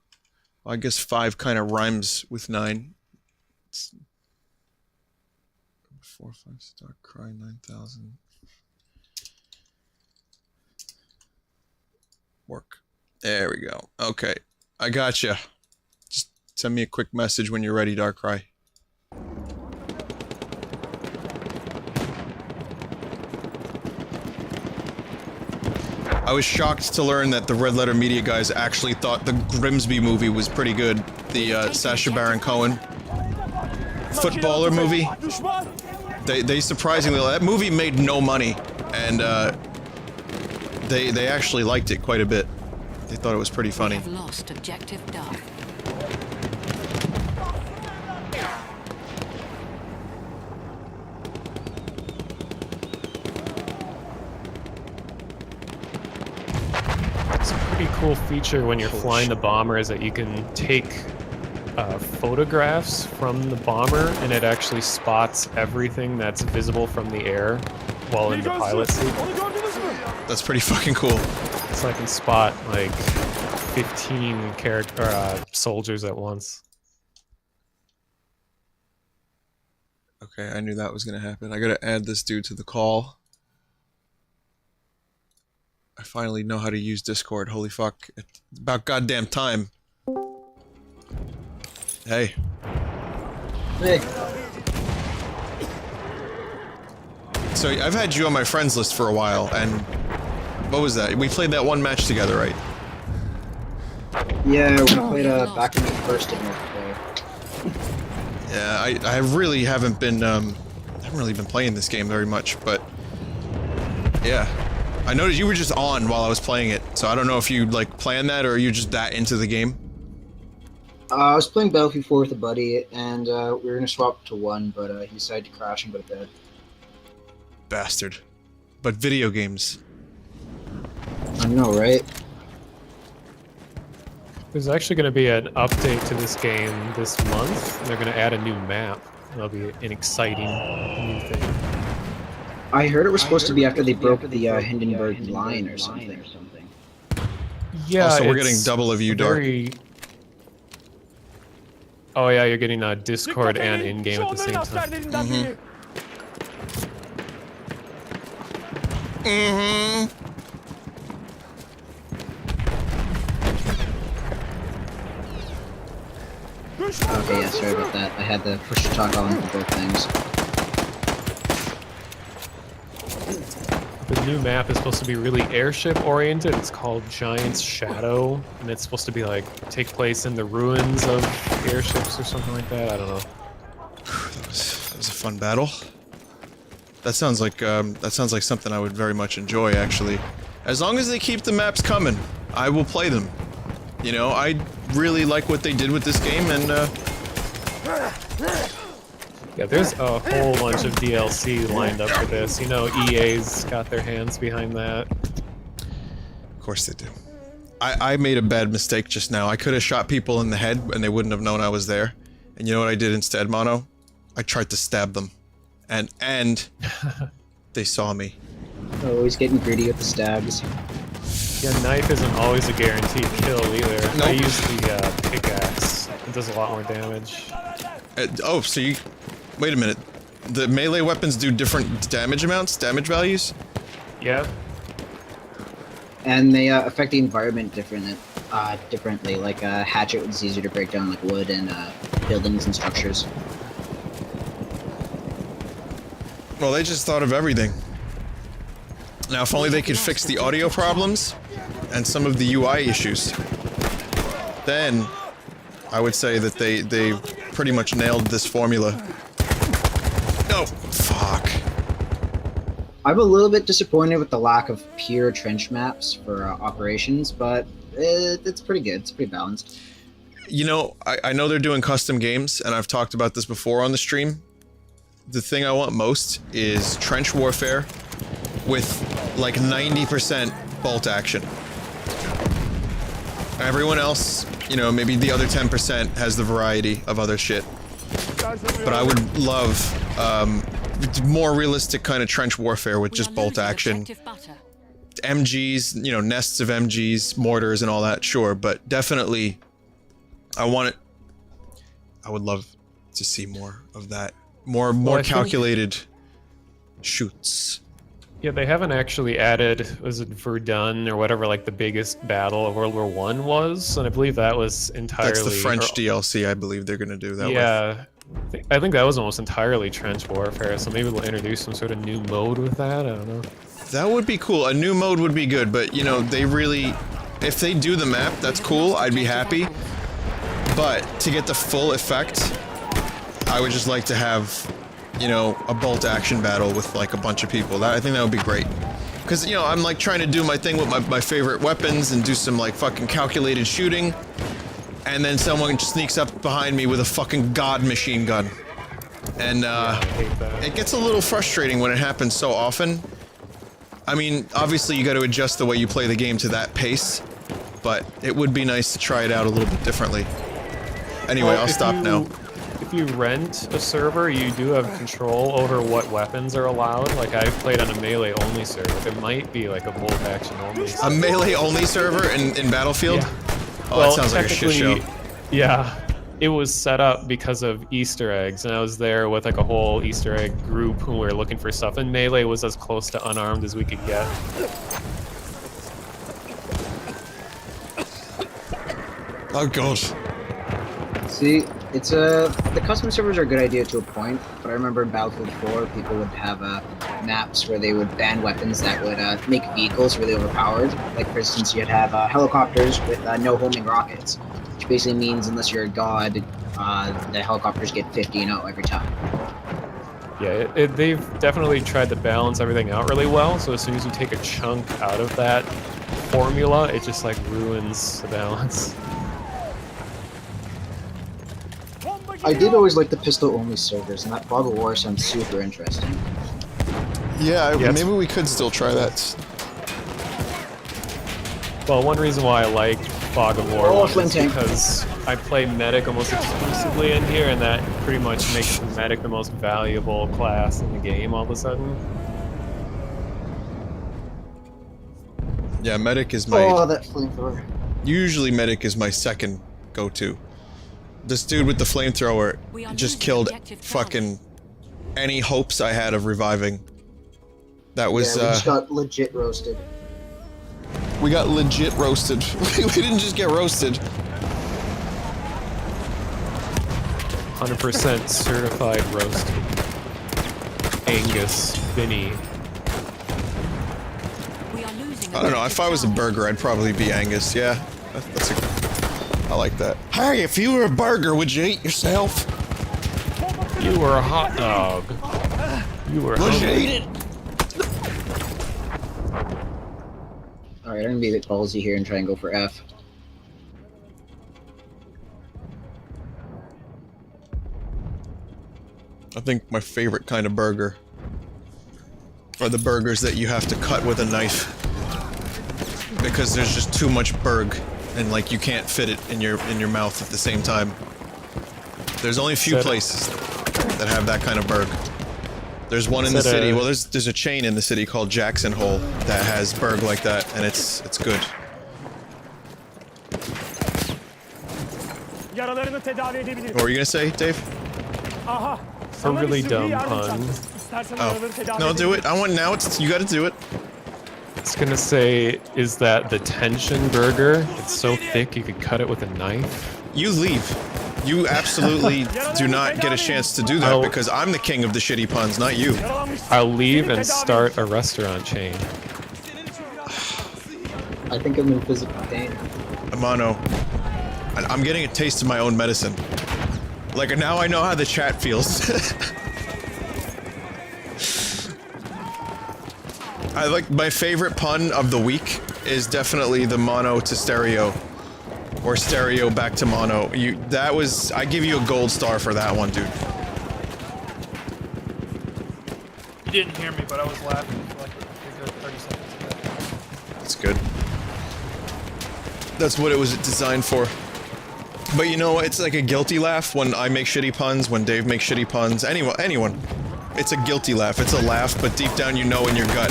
Well, I guess 5 kind of rhymes with 9. It's 4 5 Dark Cry 9000. Work. There we go. Okay, I gotcha. Just send me a quick message when you're ready, Darkrai. I was shocked to learn that the Red Letter Media guys actually thought the Grimsby movie was pretty good. The Sacha Baron Cohen footballer movie. They surprisingly, that movie made no money, and they actually liked it quite a bit. They thought it was pretty funny. We have lost objective dark. It's a pretty cool feature when you're flying the bomber is that you can take photographs from the bomber and it actually spots everything that's visible from the air while in the pilot seat. That's pretty fucking cool. So I can spot like 15 soldiers at once. Okay, I knew that was gonna happen. I gotta add this dude to the call. I finally know how to use Discord. Holy fuck. It's about goddamn time. Hey. Hey. So, I've had you on my friends list for a while, and... What was that? We played that one match together, right? Yeah, we played back in the first in multiplayer. Yeah, I really haven't been playing this game very much, but... Yeah. I noticed you were just on while I was playing it, so I don't know if you, like, planned that, or you're just that into the game? I was playing Battlefield 4 with a buddy, and we were gonna swap to 1, but he decided to crash and go to bed. Bastard. But video games. I know, right? There's actually going to be an update to this game this month, and they're going to add a new map. That'll be an exciting new thing. I heard it was supposed to be after they broke the Hindenburg line or something. Yeah, also, we're getting double of you, Dark. Oh yeah, you're getting Discord and in-game at the same time. Mm-hmm. Mm-hmm. Okay, yeah, sorry about that. I had to push to talk on for both things. The new map is supposed to be really airship-oriented. It's called Giant's Shadow, and it's supposed to be like take place in the ruins of airships or something like that. I don't know. That was a fun battle. That sounds like something I would very much enjoy, actually. As long as they keep the maps coming, I will play them. You know, I really like what they did with this game, and yeah, there's a whole bunch of DLC lined up for this. You know, EA's got their hands behind that. Of course they do. I made a bad mistake just now. I could have shot people in the head, and they wouldn't have known I was there. And you know what I did instead, Mono? I tried to stab them. And they saw me. Always getting greedy with the stabs. Yeah, knife isn't always a guaranteed kill either. Nope. I use the pickaxe. It does a lot more damage. Oh, so you... Wait a minute. The melee weapons do different damage amounts? Damage values? Yeah. And they affect the environment different. differently. Like a hatchet was easier to break down like wood and buildings and structures. Well, they just thought of everything. Now, if only they could fix the audio problems and some of the UI issues, then I would say that they pretty much nailed this formula. No, fuck. I'm a little bit disappointed with the lack of pure trench maps for operations, but it's pretty good. It's pretty balanced. You know, I know they're doing custom games, and I've talked about this before on the stream. The thing I want most is trench warfare with like 90% bolt action. Everyone else, you know, maybe the other 10% has the variety of other shit. But I would love more realistic kind of trench warfare with just bolt action. MGs, you know, nests of MGs, mortars and all that, sure, but definitely I would love to see more of that. More calculated shoots. Yeah, they haven't actually added, was it Verdun or whatever, like the biggest battle of World War I was, and I believe that was entirely... That's the French DLC, I believe they're gonna do that with. Yeah, I think that was almost entirely trench warfare, so maybe they'll introduce some sort of new mode with that, I don't know. That would be cool, a new mode would be good, but you know, they really... If they do the map, that's cool, I'd be happy. But, to get the full effect, I would just like to have, you know, a bolt action battle with like a bunch of people. I think that would be great. Because, you know, I'm like trying to do my thing with my favorite weapons and do some like fucking calculated shooting. And then someone sneaks up behind me with a fucking god machine gun. And it gets a little frustrating when it happens so often. I mean, obviously you got to adjust the way you play the game to that pace. But it would be nice to try it out a little bit differently. Anyway, well, I'll stop now. If you rent a server, you do have control over what weapons are allowed. Like, I've played on a melee-only server. There might be, like, a bolt-action-only server. A melee-only server in Battlefield? Yeah. Oh, well, that sounds like a shit show. Yeah. It was set up because of Easter eggs, and I was there with, like, a whole Easter egg group, and we were looking for stuff, and melee was as close to unarmed as we could get. Oh, God. See, it's the custom servers are a good idea to a point, but I remember in Battlefield 4, people would have maps where they would ban weapons that would make vehicles really overpowered. Like, for instance, you'd have helicopters with no homing rockets, which basically means unless you're a god, the helicopters get 50-0 every time. Yeah, they've definitely tried to balance everything out really well, so as soon as you take a chunk out of that formula, it just, like, ruins the balance. I did always like the pistol-only servers, and that Fog of War sounds super interesting. Yeah, maybe we could still try that. Well, one reason why I like Fog of War is tank. because I play medic almost exclusively in here, and that pretty much makes the medic the most valuable class in the game all of a sudden. Yeah, medic is my... Oh, that flamethrower. Usually medic is my second go-to. This dude with the flamethrower just killed fucking any hopes I had of reviving. That was, yeah, we just got legit roasted. We got legit roasted. We didn't just get roasted. 100% certified roasted. Angus, Vinny. I don't know, if I was a burger, I'd probably be Angus, yeah. That's a... I like that. Hey, if you were a burger, would you eat yourself? You were a hot dog. You were Would you eat it? Alright, I'm gonna be a bit ballsy here and try and go for F. I think my favorite kind of burger are the burgers that you have to cut with a knife. Because there's just too much burg. And like you can't fit it in your mouth at the same time. There's only a few places that have that kind of burg. There's one in the city. Well, there's a chain in the city called Jackson Hole that has burg like that, and it's good. What were you gonna say, Dave? A really dumb pun. Oh, no, do it. I want now. You got to do it. was gonna say, is that the tension burger? It's so thick you could cut it with a knife. You leave. You absolutely do not get a chance to do that because I'm the king of the shitty puns, not you. I'll leave and start a restaurant chain. I think I'm in physical pain. Mono, I'm getting a taste of my own medicine. Like, now I know how the chat feels. I like, my favorite pun of the week is definitely the mono to stereo. Or stereo back to mono. I give you a gold star for that one, dude. You didn't hear me, but I was laughing for like a good 30 seconds of that. That's good. That's what it was designed for. But you know, it's like a guilty laugh when I make shitty puns, when Dave makes shitty puns, anyone. It's a guilty laugh. It's a laugh, but deep down you know in your gut,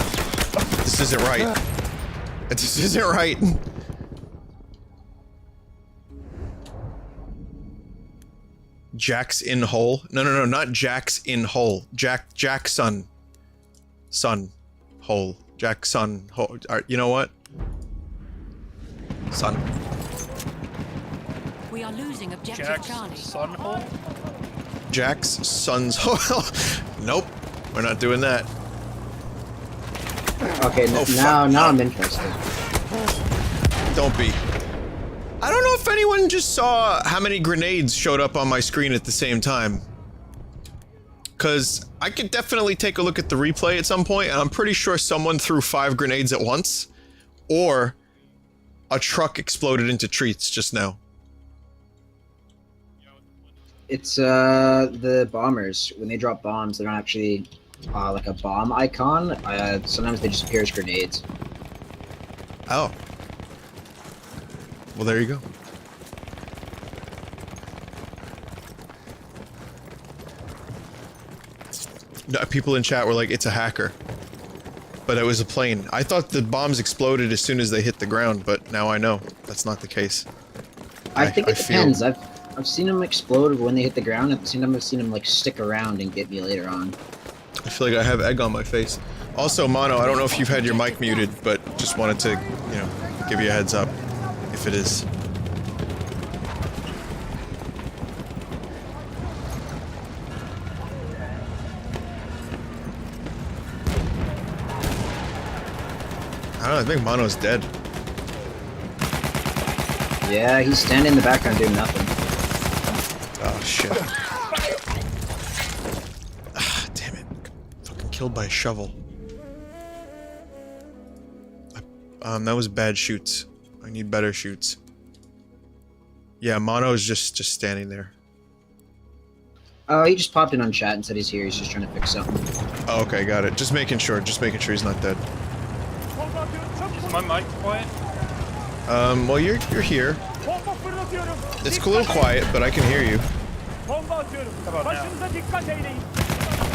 this isn't right. This isn't right. Jack's in hole? No, not Jack's in hole. Jackson. Son. Hole. Jackson. Hole. You know what? Son. We are losing objective Jack's Charlie. son hole? Jack's son's hole. Nope. We're not doing that. Okay, now I'm interested. Don't be. I don't know if anyone just saw how many grenades showed up on my screen at the same time. Cause I could definitely take a look at the replay at some point, and I'm pretty sure someone threw 5 grenades at once. Or a truck exploded into treats just now. It's the bombers. When they drop bombs, they're not actually like a bomb icon. Sometimes they just appear as grenades. Oh. Well, there you go. No, people in chat were like, it's a hacker. But it was a plane. I thought the bombs exploded as soon as they hit the ground, but now I know that's not the case. I think it depends. I've seen them explode when they hit the ground. At the same time, I've seen them like stick around and get me later on. I feel like I have egg on my face. Also, Mono, I don't know if you've had your mic muted, but just wanted to, you know, give you a heads up if it is. I don't know, I think Mono's dead. Yeah, he's standing in the background doing nothing. Oh, shit. Ah, damn it. Fucking killed by a shovel. That was bad shoots. I need better shoots. Yeah, Mono's just standing there. Oh, he just popped in on chat and said he's here. He's just trying to fix something. Oh, okay, got it. Just making sure he's not dead. Is my mic quiet? Well, you're here. It's a little quiet, but I can hear you. How about now?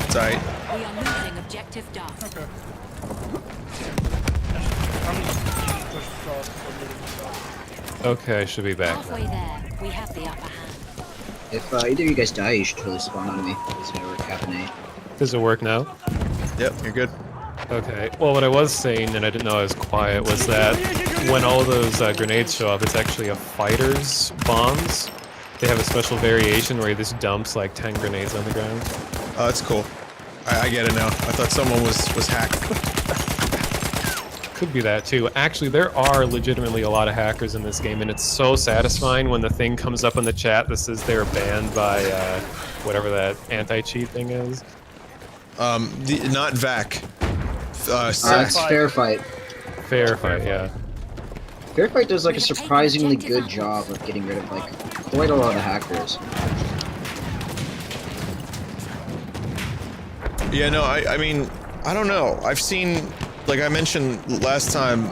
It's alright. We are losing objective Dark. Okay. Okay, I should be back Halfway now. there, we have the upper hand. If either of you guys die, you should totally spawn on me. It's gonna work out in A. Does it work now? Yep, you're good. Okay. Well, what I was saying, and I didn't know I was quiet, was that when all those grenades show up, it's actually a fighter's bombs. They have a special variation where he just dumps like 10 grenades on the ground. Oh, that's cool. I get it now. I thought someone was hacked. Could be that too. Actually, there are legitimately a lot of hackers in this game, and it's so satisfying when the thing comes up in the chat that says they're banned by whatever that anti-cheat thing is. Not VAC. It's Fair Fight. Fair Fight, yeah. Fair Fight does like a surprisingly good job of getting rid of like quite a lot of hackers. Yeah, no, I mean, I don't know. I've seen, like I mentioned last time,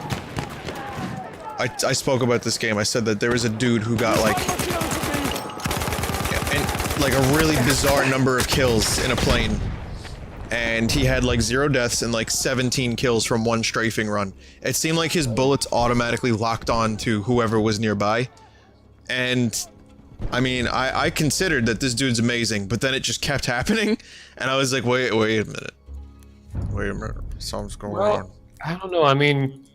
I spoke about this game. I said that there was a dude who got like a really bizarre number of kills in a plane. And he had like 0 deaths and like 17 kills from one strafing run. It seemed like his bullets automatically locked on to whoever was nearby. And I mean, I considered that this dude's amazing, but then it just kept happening. And I was like, wait a minute. Wait a minute. Something's going on. I don't know. I mean,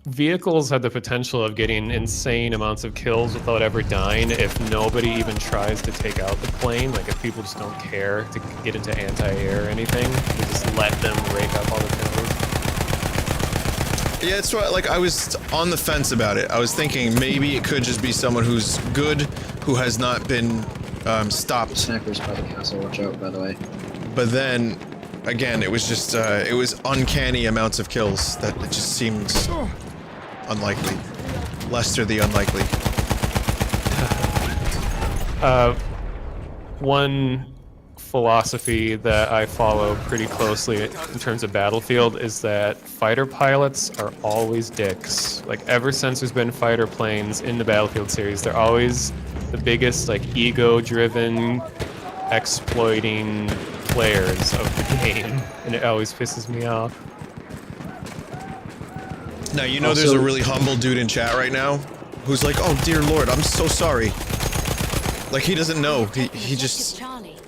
vehicles had the potential of getting insane amounts of kills without ever dying if nobody even tries to take out the plane. Like, if people just don't care to get into anti-air or anything, you just let them rake up all the kills. Yeah, it's right. Like, I was on the fence about it. I was thinking maybe it could just be someone who's good, who has not been stopped. Snipers by the castle, watch out, by the way. But then, again, it was just, it was uncanny amounts of kills that it just seemed unlikely. Lester the unlikely. One philosophy that I follow pretty closely in terms of Battlefield is that fighter pilots are always dicks. Like, ever since there's been fighter planes in the Battlefield series, they're always the biggest, like, ego-driven, exploiting players of the game, and it always pisses me off. Now, you know, there's a really humble dude in chat right now who's like, oh dear lord, I'm so sorry. Like, he doesn't know. He just...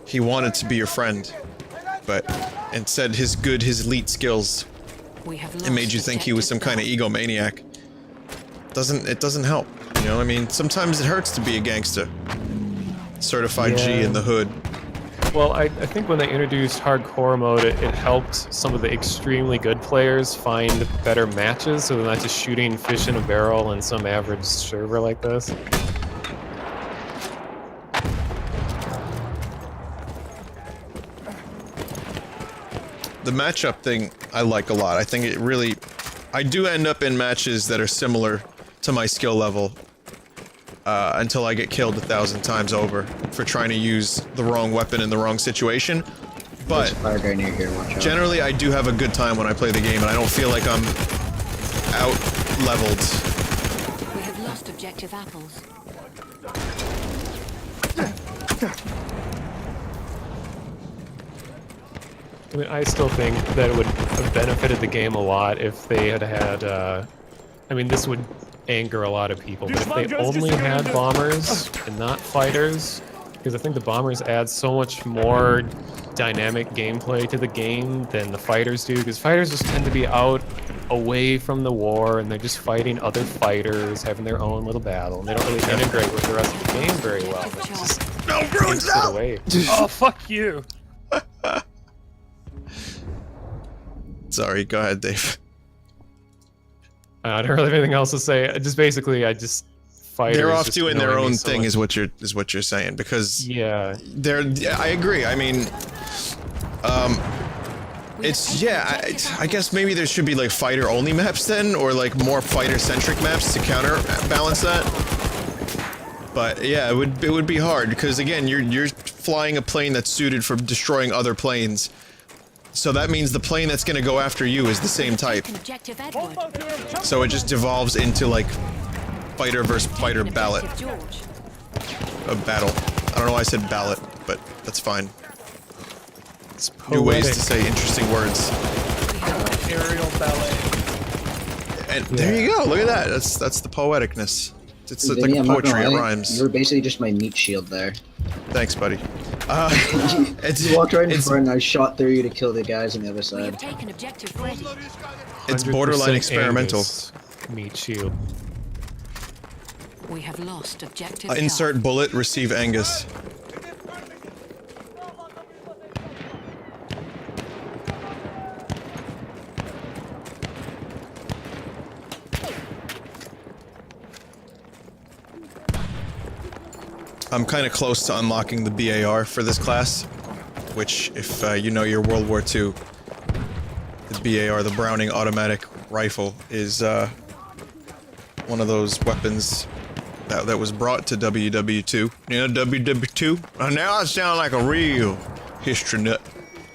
He wanted to be your friend. But instead, his elite skills, it made you think he was some kind of egomaniac. It doesn't help, you know? I mean, sometimes it hurts to be a gangster. Certified G in the hood. Well, I think when they introduced hardcore mode, it helped some of the extremely good players find better matches, so they're not just shooting fish in a barrel in some average server like this. The matchup thing I like a lot. I think it really... I do end up in matches that are similar to my skill level. Until I get killed 1,000 times over for trying to use the wrong weapon in the wrong situation. But generally I do have a good time when I play the game, and I don't feel like I'm out-leveled. We have lost objective apples. I mean, I still think that it would have benefited the game a lot if they had had, I mean, this would anger a lot of people, but if they only had bombers and not fighters, because I think the bombers add so much more dynamic gameplay to the game than the fighters do, because fighters just tend to be out away from the war, and they're just fighting other fighters, having their own little battle, and they don't really integrate with the rest of the game very well. Just no, ruins out! Oh, fuck you! Sorry, go ahead, Dave. I don't really have anything else to say. Just basically, fighters. They're off doing their own thing, is what you're saying, because yeah, I agree. I mean, I guess maybe there should be like fighter only maps then, or like more fighter centric maps to counterbalance that. But yeah, it would be hard because again, you're flying a plane that's suited for destroying other planes. So that means the plane that's gonna go after you is the same type. So it just devolves into like fighter versus fighter battle. A battle. I don't know why I said ballot, but that's fine. New ways to say interesting words. Aerial ballet. And there you go. Look at that. That's the poeticness. It's Vinny, like poetry. It rhymes. You were basically just my meat shield there. Thanks, buddy. You walked right in front and I shot through you to kill the guys on the other side. It's borderline experimental. Meat shield. We have lost objective. Insert bullet, receive Angus. I'm kind of close to unlocking the BAR for this class, which, if you know your World War II, the BAR, the Browning Automatic Rifle, is one of those weapons that was brought to WW2. You know WW2? Now I sound like a real history nut.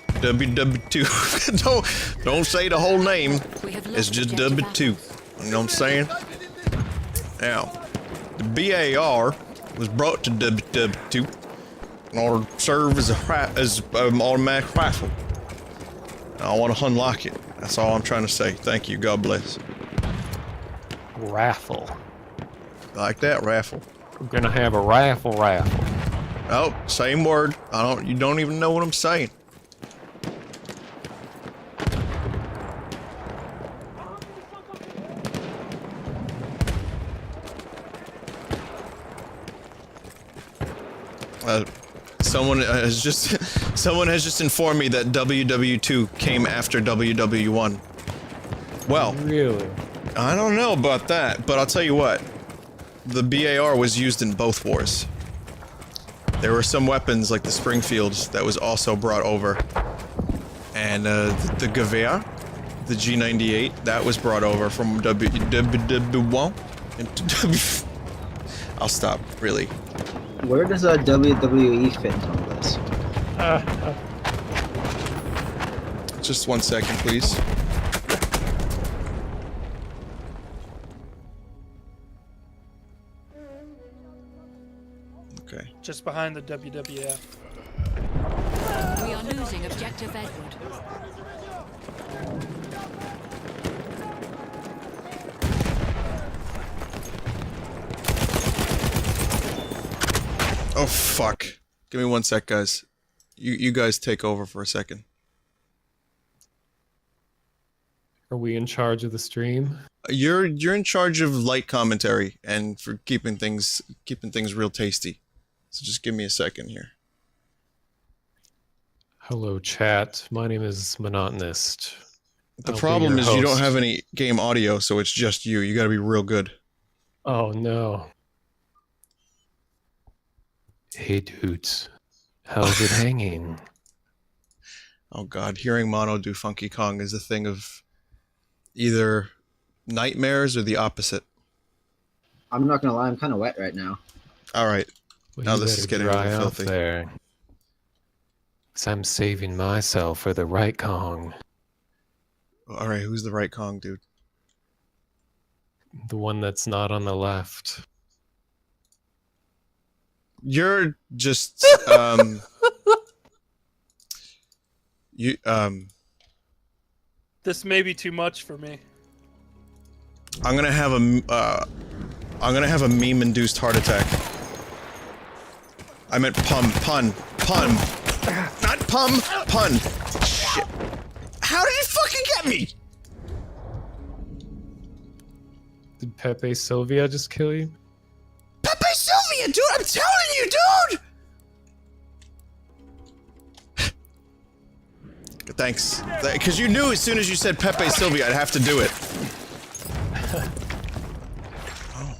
WW2. don't say the whole name. It's just W2. You know what I'm saying? Now, the BAR was brought to WW2 in order to serve as an automatic rifle. I want to unlock it. That's all I'm trying to say. Thank you. God bless. Raffle. Like that, raffle. We're gonna have a raffle. Oh, same word. You don't even know what I'm saying. Someone has just informed me that WW2 came after WW1. Well, Really? I don't know about that, but I'll tell you what. The BAR was used in both wars. There were some weapons, like the Springfields, that was also brought over. And the Gewehr, the G98, that was brought over from WW1. I'll stop, really. Where does WWE fit into all this? Just 1 second, please. Okay. Just behind the WWF. We are losing objective Edward. Oh, fuck. Give me 1 sec, guys. You guys take over for a second. Are we in charge of the stream? You're in charge of light commentary and for keeping things real tasty. So just give me a second here. Hello, chat. My name is Monotonist. The I'll be problem your is you don't host. have any game audio, so it's just you. You gotta be real good. Oh no. Hey dudes, how's it hanging? Oh god, hearing Mono do Funky Kong is a thing of either nightmares or the opposite. I'm not gonna lie, I'm kind of wet right now. Alright, Well, now you this is better getting a dry little off filthy. there. 'Cause I'm saving myself for the right Kong. Alright, who's the right Kong, dude? The one that's not on the left. You're just, This may be too much for me. I'm gonna have a meme-induced heart attack. I meant pun. Not pun. Shit. How did it fucking get me? Did Pepe Sylvia just kill you? Pepe Sylvia, dude! I'm telling you, dude! Thanks. Because you knew as soon as you said Pepe Sylvia, I'd have to do it. Oh.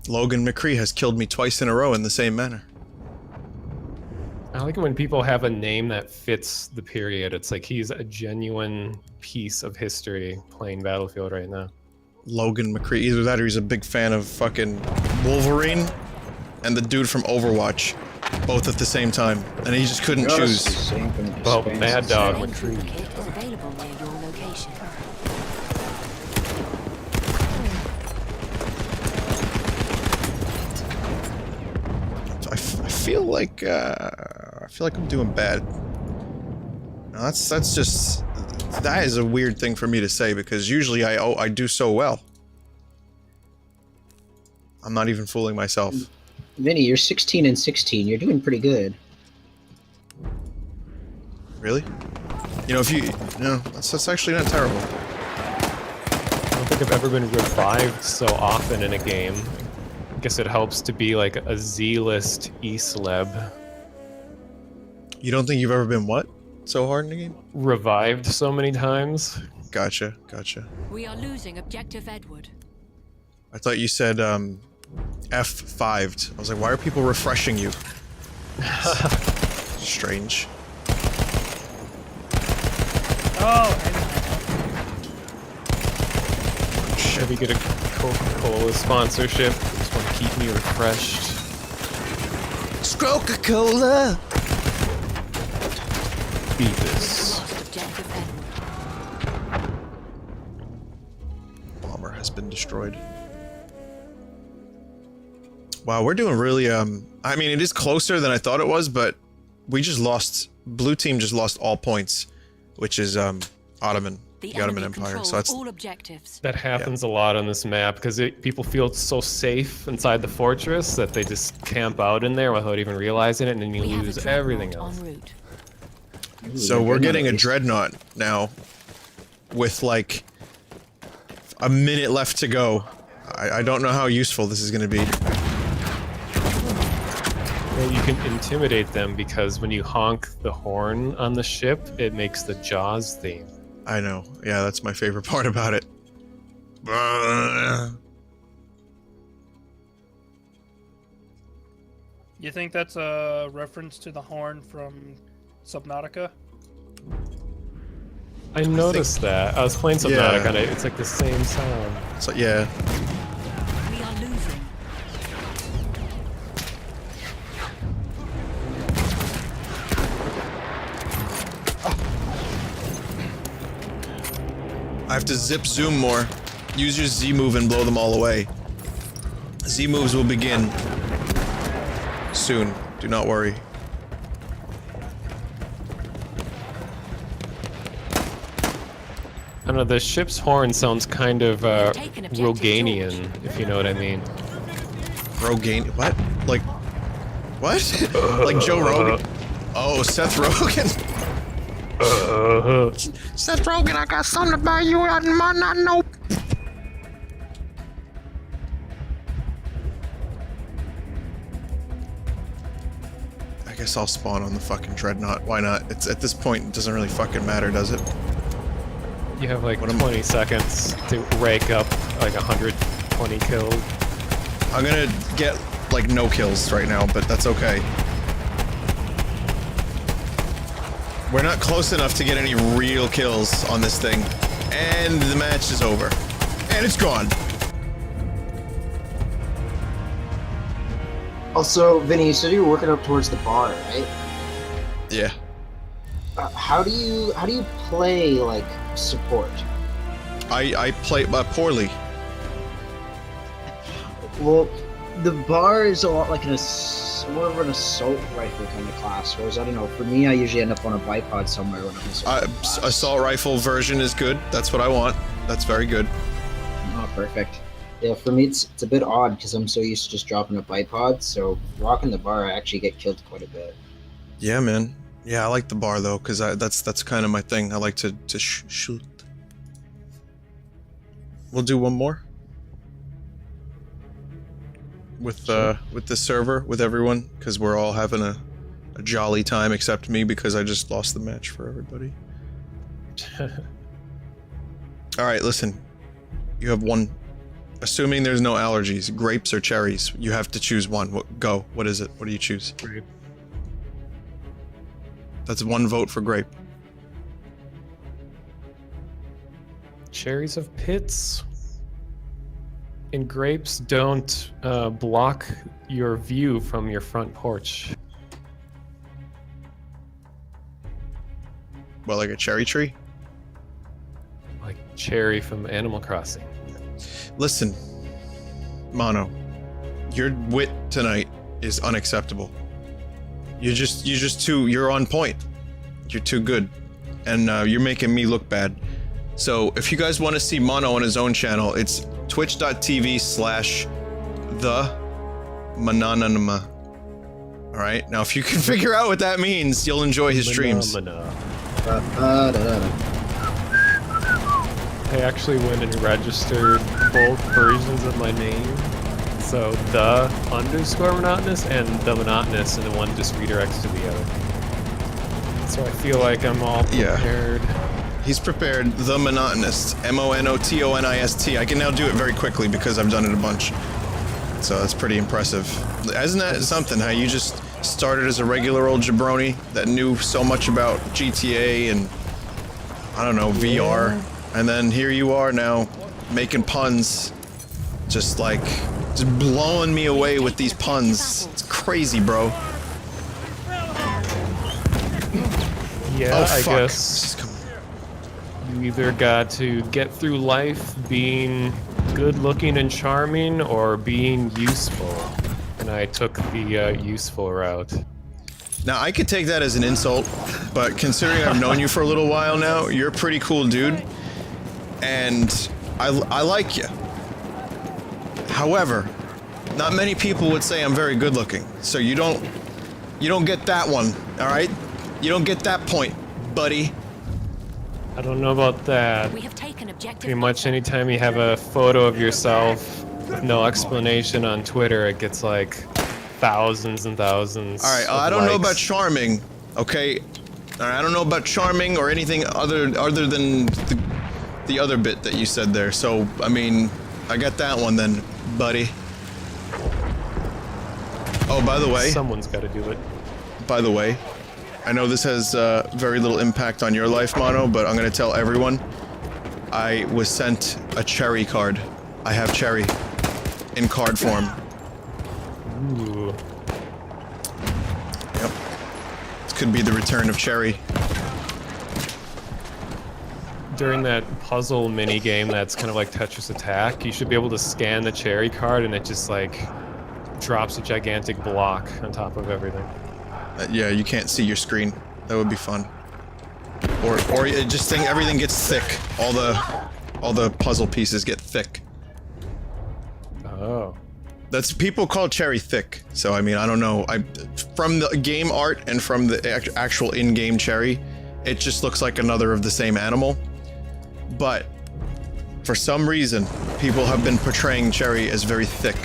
Logan McCree has killed me twice in a row in the same manner. I like it when people have a name that fits the period. It's like he's a genuine piece of history playing Battlefield right now. Logan McCree. Either that or he's a big fan of fucking Wolverine and the dude from Overwatch. Both at the same time. And he just couldn't choose. Well, Mad Dog McCree kit is available near your location. I feel like I'm doing bad. No, that's just, that is a weird thing for me to say because usually I do so well. I'm not even fooling myself. Vinny, you're 16 and 16. You're doing pretty good. Really? You know, that's actually not terrible. I don't think I've ever been revived so often in a game. I guess it helps to be like a Z-list E-celeb. You don't think you've ever been what? So hard in the game? Revived so many times. Gotcha. We are losing objective Edward. I thought you said, F5'd. I was like, why are people refreshing you? Strange. Should we get a Coca-Cola sponsorship? Just want to keep me refreshed. Coca-Cola! Beavis. Objective Edward. Bomber has been destroyed. Wow, we're doing really, I mean, it is closer than I thought it was, but we just lost, blue team just lost all points, which is, Ottoman, the Ottoman Empire, so that's... all objectives. That happens a lot on this map, because people feel so safe inside the fortress that they just camp out in there without even realizing it, and then you lose everything else. So we're getting a dreadnought now, with like, a minute left to go. I don't know how useful this is going to be. Yeah, you can intimidate them because when you honk the horn on the ship, it makes the Jaws theme. I know. Yeah, that's my favorite part about it. You think that's a reference to the horn from Subnautica? I noticed that. I was playing Subnautica and it's like the same sound. So yeah. We are losing. I have to zip zoom more. Use your Z move and blow them all away. Z moves will begin soon. Do not worry. I don't know, the ship's horn sounds kind of Roganian, if you know what I mean. Rogan? What? Like what? Like Joe Rogan? Oh, Seth Rogen. Seth Rogen, I got something about you I might not know. I guess I'll spawn on the fucking dreadnought. Why not? It's at this point it doesn't really fucking matter, does it? You have like 20 seconds to rake up like 120 kills. I'm gonna get like no kills right now, but that's okay. We're not close enough to get any real kills on this thing. And the match is over. And it's gone. Also, Vinny, you said you were working up towards the bar, right? Yeah. How do you play like support? I play poorly. Well, the bar is a lot like more of an assault rifle kind of class, whereas I don't know. For me, I usually end up on a bipod somewhere when I'm assault rifle version is good. That's what I want. That's very good. Oh, perfect. Yeah, for me it's a bit odd because I'm so used to just dropping a bipod. So rocking the bar, I actually get killed quite a bit. Yeah, man. Yeah, I like the bar though, because that's kind of my thing. I like to shoot. We'll do one more with the server with everyone, because we're all having a jolly time except me because I just lost the match for everybody. All right, listen. You have one. Assuming there's no allergies, grapes or cherries, you have to choose one. Go. What is it? What do you choose? Grape. That's one vote for grape. Cherries have pits. And grapes don't block your view from your front porch. Well, like a cherry tree? Like Cherry from Animal Crossing. Listen, Mono, your wit tonight is unacceptable. You're on point. You're too good. And you're making me look bad. So if you guys want to see Mono on his own channel, it's twitch.tv/the-mananama. Alright, now if you can figure out what that means, you'll enjoy his streams. I actually went and registered both versions of my name. So the_monotonist and the monotonist, and the one just redirects to the other. So I feel like I'm all prepared. Yeah. He's prepared. The Monotonist. Monotonist. I can now do it very quickly because I've done it a bunch. So that's pretty impressive. Isn't that something, how you just started as a regular old jabroni that knew so much about GTA and, I don't know, VR. And then here you are now, making puns. Just blowing me away with these puns. It's crazy, bro. Yeah, oh, I fuck. guess you either got to get through life being good looking and charming or being useful. And I took the useful route. Now, I could take that as an insult, but considering I've known you for a little while now, you're a pretty cool dude. And I like you. However, not many people would say I'm very good looking. So you don't get that one, all right? You don't get that point, buddy. I don't know about that. We have taken objective. Pretty much anytime you have a photo of yourself with no explanation on Twitter, it gets like thousands and thousands. All right, of I don't know likes. about charming, okay? All right, I don't know about charming or anything other than the other bit that you said there. So, I mean, I got that one then, buddy. Oh, by the way. Someone's got to do it. By the way, I know this has very little impact on your life, Mono, but I'm gonna tell everyone. I was sent a cherry card. I have cherry in card form. Ooh. Yep. This could be the return of cherry. During that puzzle mini game that's kind of like Tetris Attack, you should be able to scan the cherry card and it just like drops a gigantic block on top of everything. Yeah, you can't see your screen. That would be fun. Or just think everything gets thick. All the puzzle pieces get thick. Oh. That's people call cherry thick. So I mean, I don't know. From the game art and from the actual in-game cherry, it just looks like another of the same animal. But for some reason, people have been portraying cherry as very thick.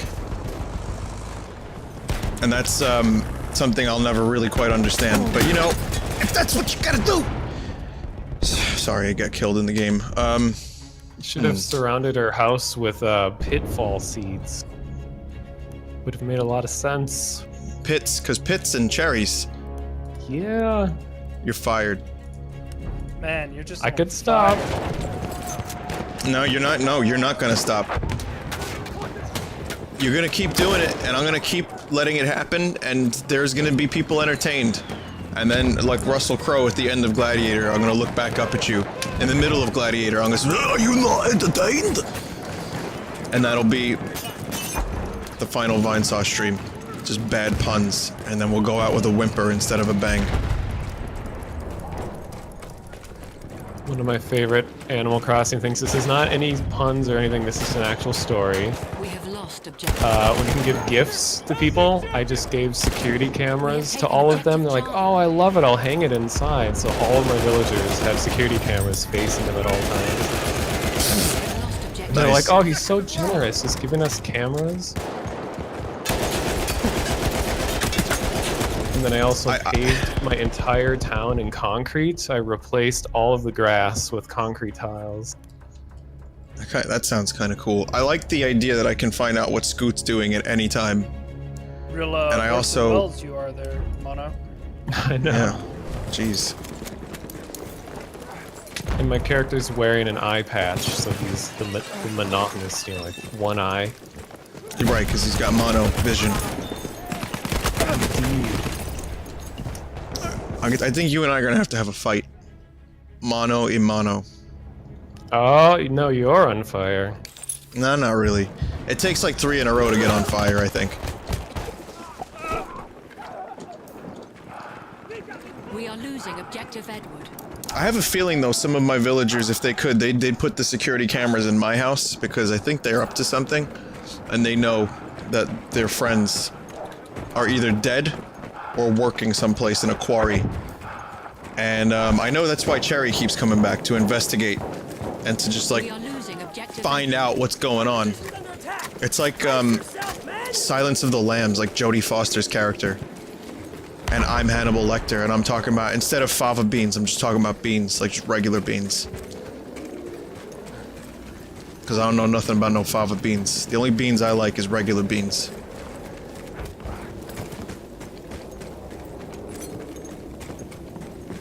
And that's something I'll never really quite understand. But you know, if that's what you gotta do. Sorry, I got killed in the game. Should have surrounded her house with pitfall seeds. Would have made a lot of sense. Pits, because pits and cherries. Yeah. You're fired. Man, you're just. I could stop. No, you're not. No, you're not gonna stop. You're gonna keep doing it, and I'm gonna keep letting it happen, and there's gonna be people entertained. And then, like Russell Crowe at the end of Gladiator, I'm gonna look back up at you. In the middle of Gladiator, I'm gonna say, "Are you not entertained?" And that'll be the final Vinesauce stream. Just bad puns, and then we'll go out with a whimper instead of a bang. One of my favorite Animal Crossing things. This is not any puns or anything. This is an actual story. We have lost objective. When you can give gifts to people, I just gave security cameras to all of them. They're like, "Oh, I love it. I'll hang it inside." So all of my villagers have security cameras facing them at all times. Nice. They're like, "Oh, he's so generous. He's giving us cameras." And then I also paved my entire town in concrete. I replaced all of the grass with concrete tiles. Okay, that sounds kind of cool. I like the idea that I can find out what Scoot's doing at any time. Real, and I also. wells you are there, Mono. I know. Yeah. Jeez. And my character's wearing an eye patch, so he's the monotonist, you know, like one eye. You're right, because he's got mono vision. I think you and I are gonna have a fight. Mono in mono. Oh, no, you're on fire. No, not really. It takes like 3 in a row to get on fire, I think. We are losing objective Edward. I have a feeling though, some of my villagers, if they could, they'd put the security cameras in my house, because I think they're up to something. And they know that their friends are either dead or working someplace in a quarry. And I know that's why Cherry keeps coming back, to investigate and to just like find out what's going on. It's like Silence of the Lambs, like Jodie Foster's character. And I'm Hannibal Lecter, and I'm talking about, instead of fava beans, I'm just talking about beans, like just regular beans. Because I don't know nothing about no fava beans. The only beans I like is regular beans.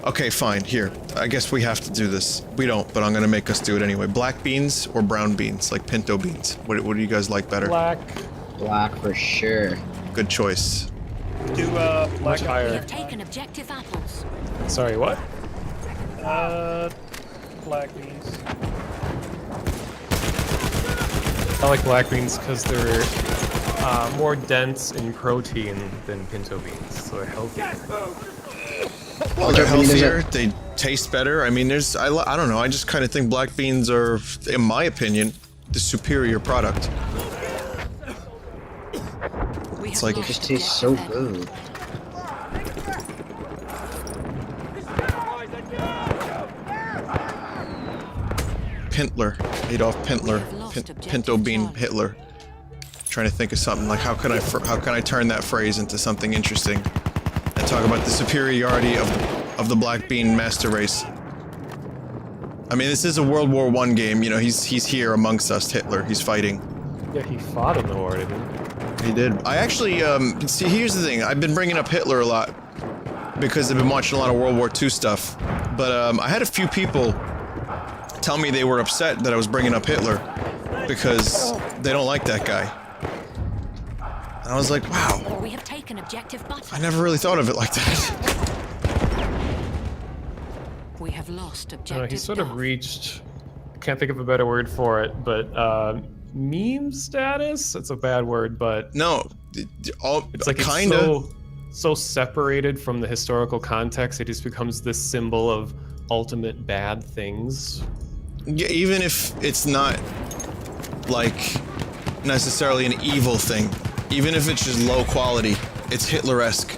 Okay, fine, here. I guess we have to do this. We don't, but I'm gonna make us do it anyway. Black beans or brown beans, like pinto beans? What do you guys like better? Black. Black for sure. Good choice. Do black. Much We higher. have taken objective apples. Sorry, what? Black beans. I like black beans because they're more dense in protein than pinto beans, so they're healthier. Well, they're healthier, they taste better. I mean, I don't know, I just kind of think black beans are, in my opinion, the superior product. It's like, it just tastes so good. Pintler, Adolf Pintler, Pinto Bean Hitler. Trying to think of something like how can I turn that phrase into something interesting and talk about the superiority of the black bean master race. I mean, this is a World War I game. You know, he's here amongst us. Hitler. He's fighting. Yeah, he fought in the war, didn't he? He did. I actually see. Here's the thing. I've been bringing up Hitler a lot because I've been watching a lot of World War II stuff. But I had a few people tell me they were upset that I was bringing up Hitler because they don't like that guy. And I was like, wow. We have taken objective button. I never really thought of it like that. We have lost objective. I don't know, he sort of reached, can't think of a better word for it, but meme status? It's a bad word, but no, it's like kinda. It's so separated from the historical context, it just becomes this symbol of ultimate bad things. Yeah, even if it's not like necessarily an evil thing, even if it's just low quality, it's Hitler-esque.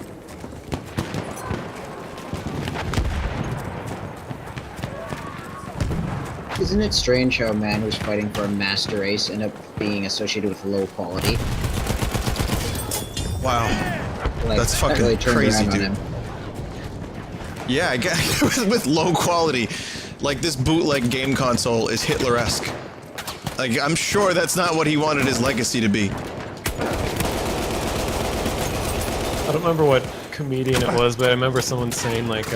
Isn't it strange how a man who's fighting for a master race ended up being associated with low quality? Wow. Like, that's fucking really crazy, dude. him. Yeah, I guess with low quality. Like, this bootleg game console is Hitler-esque. Like, I'm sure that's not what he wanted his legacy to be. I don't remember what comedian it was, but I remember someone saying, like,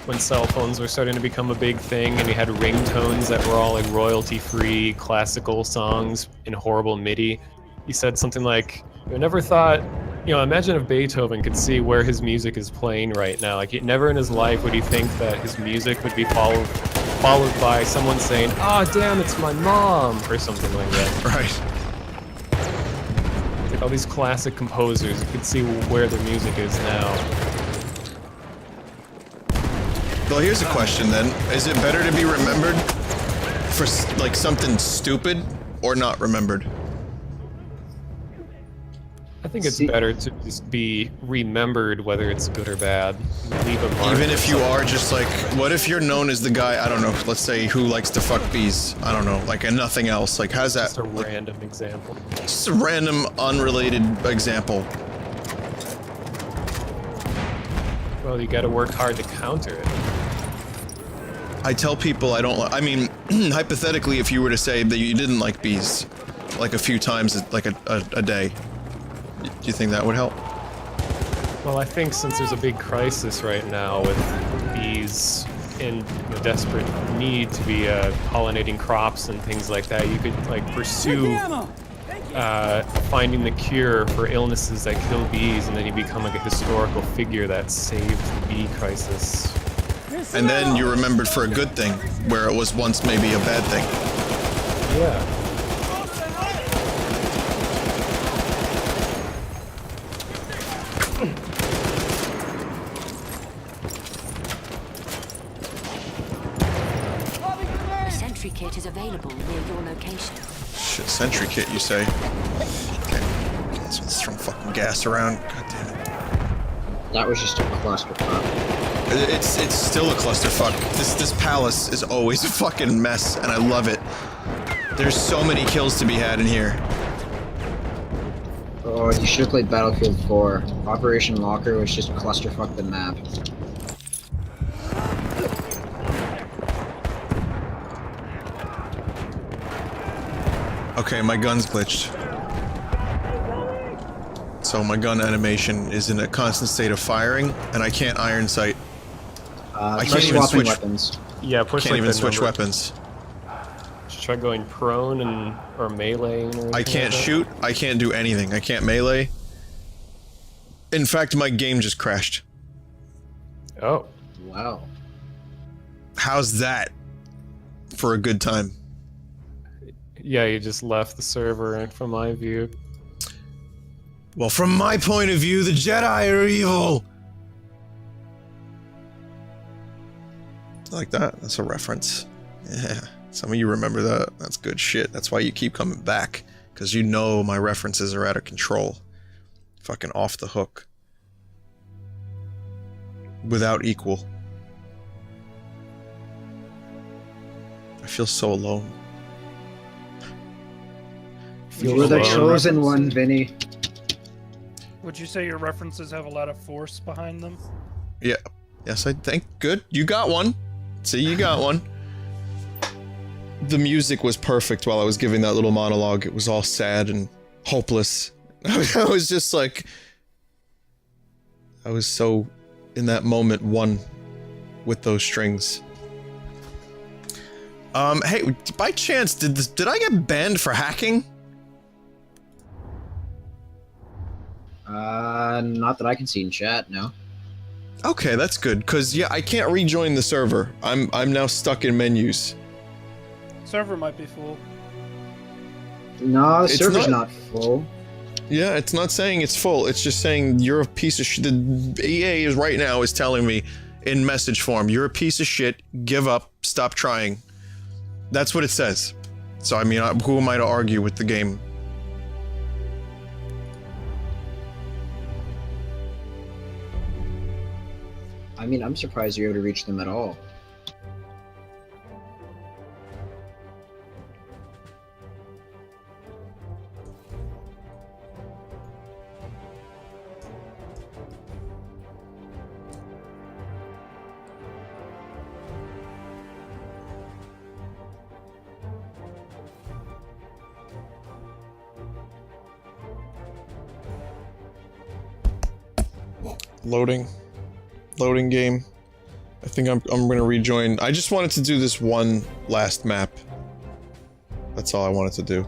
when cell phones were starting to become a big thing and you had ringtones that were all, like, royalty-free classical songs in horrible MIDI, he said something like, I never thought, you know, imagine if Beethoven could see where his music is playing right now. Like, never in his life would he think that his music would be followed by someone saying, "Ah, oh, damn, it's my mom," or something like that. Right. Like all these classic composers, you could see where their music is now. Well, here's a question then. Is it better to be remembered for, like, something stupid or not remembered? I think it's better to just be remembered, whether it's good or bad. Leave a mark. Even if you are just like, what if you're known as the guy, I don't know, let's say, who likes to fuck bees? I don't know, like, and nothing else. Like, how's that? Just a random example. Just a random, unrelated example. Well, you gotta work hard to counter it. I tell people I don't like, I mean, hypothetically, if you were to say that you didn't like bees, like a few times, like a day, do you think that would help? Well, I think since there's a big crisis right now with bees in desperate need to be pollinating crops and things like that, you could like pursue finding the cure for illnesses that kill bees, and then you become like a historical figure that saved the bee crisis. And then you're remembered for a good thing, where it was once maybe a bad thing. Yeah. Sentry kit is available near your location. Shit, sentry kit, you say? Okay. Let's throw fucking gas around. God damn it. That was just a clusterfuck. It's still a clusterfuck. This palace is always a fucking mess, and I love it. There's so many kills to be had in here. Oh, you should have played Battlefield 4. Operation Locker was just clusterfuck the map. Okay, my gun's glitched. So my gun animation is in a constant state of firing, and I can't iron sight. I can't even switch weapons. Yeah, push can't like even the switch number. weapons. Just try going prone or melee. I can't shoot. I can't do anything. I can't melee. In fact, my game just crashed. Oh. Wow. How's that for a good time? Yeah, you just left the server from my view. Well, from my point of view, the Jedi are evil! Like that. That's a reference. Yeah. Some of you remember that. That's good shit. That's why you keep coming back. Because you know my references are out of control. Fucking off the hook. Without equal. I feel so alone. You were the chosen one, Vinny. Would you say your references have a lot of force behind them? Yeah. Yes, I think. Good. You got one. See, you got one. The music was perfect while I was giving that little monologue. It was all sad and hopeless. I was just like... I was so, in that moment, one with those strings. Hey, by chance, did I get banned for hacking? Not that I can see in chat, no. Okay, that's good, cause yeah, I can't rejoin the server. I'm now stuck in menus. Server might be full. No, the server's not full. Yeah, it's not saying it's full. It's just saying you're a piece of shit. The EA is right now is telling me in message form, you're a piece of shit. Give up. Stop trying. That's what it says. So I mean, who am I to argue with the game? I mean, I'm surprised you're able to reach them at all. Loading game. I think I'm gonna rejoin. I just wanted to do this one last map. That's all I wanted to do.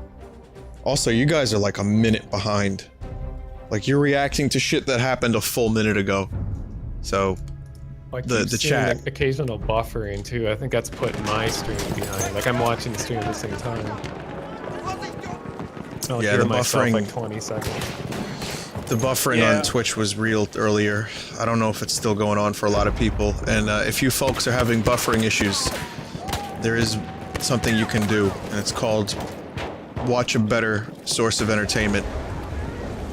Also, you guys are like a minute behind. Like, you're reacting to shit that happened a full minute ago. So, the chat. Occasional buffering too. I think that's put my stream behind. Like, I'm watching the stream at the same time. I'll Yeah, the buffering. Like 20 seconds. The buffering on Twitch was real earlier. I don't know if it's still going on for a lot of people. And if you folks are having buffering issues, there is something you can do, and it's called watch a better source of entertainment.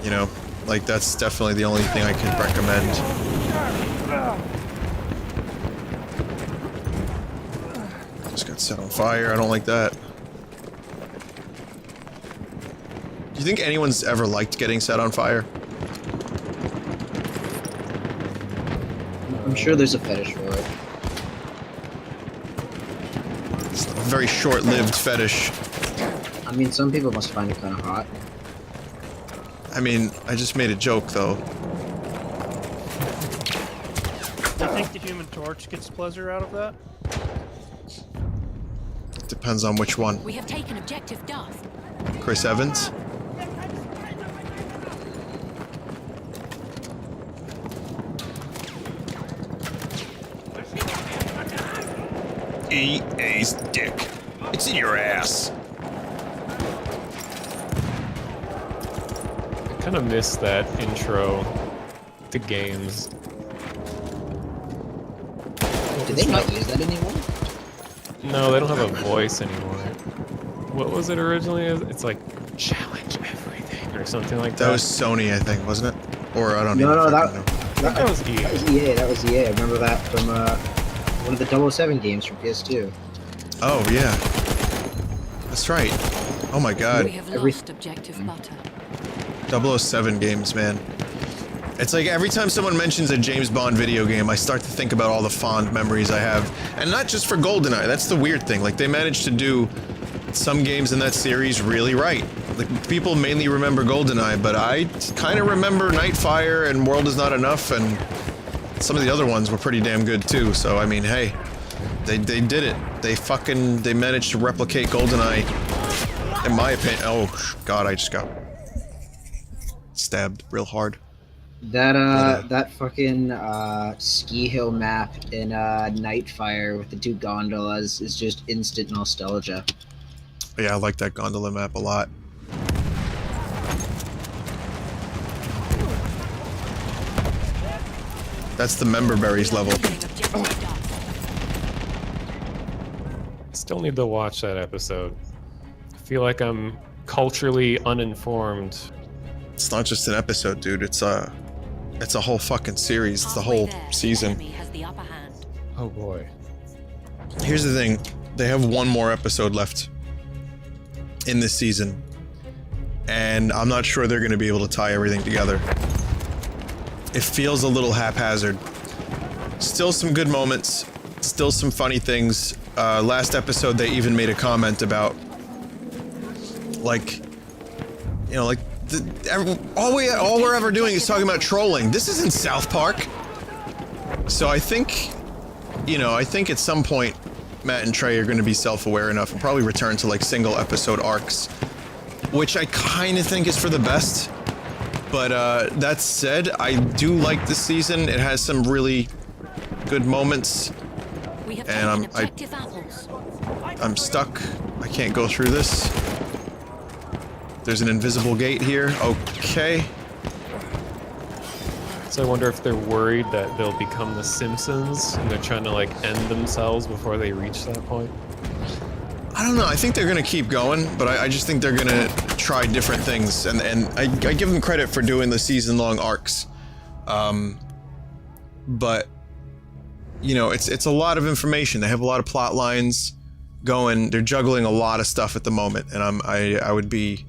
You know, like, that's definitely the only thing I can recommend. Just got set on fire. I don't like that. Do you think anyone's ever liked getting set on fire? I'm sure there's a fetish for it. It's a very short-lived fetish. I mean, some people must find it kind of hot. I mean, I just made a joke, though. Do you think the Human Torch gets pleasure out of that? Depends on which one. We have taken objective Duff. Chris Evans? EA's dick. It's in your ass. I kind of miss that intro to games. Do they not use that anymore? No, they don't have a voice anymore. What was it originally? It's like, challenge everything, or something like that. That was Sony, I think, wasn't it? Or I don't know. No, that was EA. That was EA. That was EA. I remember that from one of the 007 games from PS2. Oh, yeah. That's right. Oh my god. We have lost objective butter. 007 games, man. It's like every time someone mentions a James Bond video game, I start to think about all the fond memories I have. And not just for GoldenEye, that's the weird thing. Like, they managed to do some games in that series really right. Like, people mainly remember GoldenEye, but I kind of remember Nightfire and World Is Not Enough, and some of the other ones were pretty damn good too, so I mean, hey. They did it. They managed to replicate GoldenEye, in my opinion. Oh, god, I just got stabbed real hard. That fucking ski hill map in Nightfire with the two gondolas is just instant nostalgia. Yeah, I like that gondola map a lot. That's the member berries level. Still need to watch that episode. I feel like I'm culturally uninformed. It's not just an episode, dude. It's a whole fucking series. It's the whole season. Oh boy. Here's the thing. They have one more episode left in this season. and I'm not sure they're going to be able to tie everything together. It feels a little haphazard. Still some good moments, still some funny things. Last episode they even made a comment about, like, you know, like, all we're ever doing is talking about trolling. This isn't South Park. So I think, you know, I think at some point Matt and Trey are going to be self-aware enough and probably return to like single episode arcs, which I kind of think is for the best. But that said, I do like this season. It has some really good moments, and I'm stuck. I can't go through this. There's an invisible gate here. Okay. So I wonder if they're worried that they'll become the Simpsons and they're trying to like end themselves before they reach that point. I don't know. I think they're gonna keep going, but I just think they're gonna try different things, and I give them credit for doing the season-long arcs. But you know, it's a lot of information. They have a lot of plot lines going. They're juggling a lot of stuff at the moment, and I would be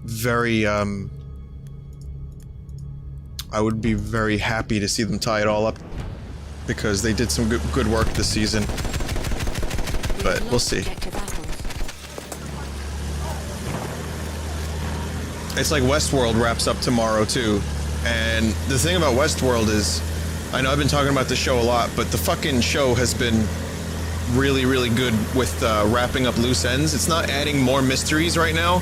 very happy to see them tie it all up, because they did some good work this season. But we'll see. It's like Westworld wraps up tomorrow too, and the thing about Westworld is, I know I've been talking about the show a lot, but the fucking show has been really, really good with wrapping up loose ends. It's not adding more mysteries right now.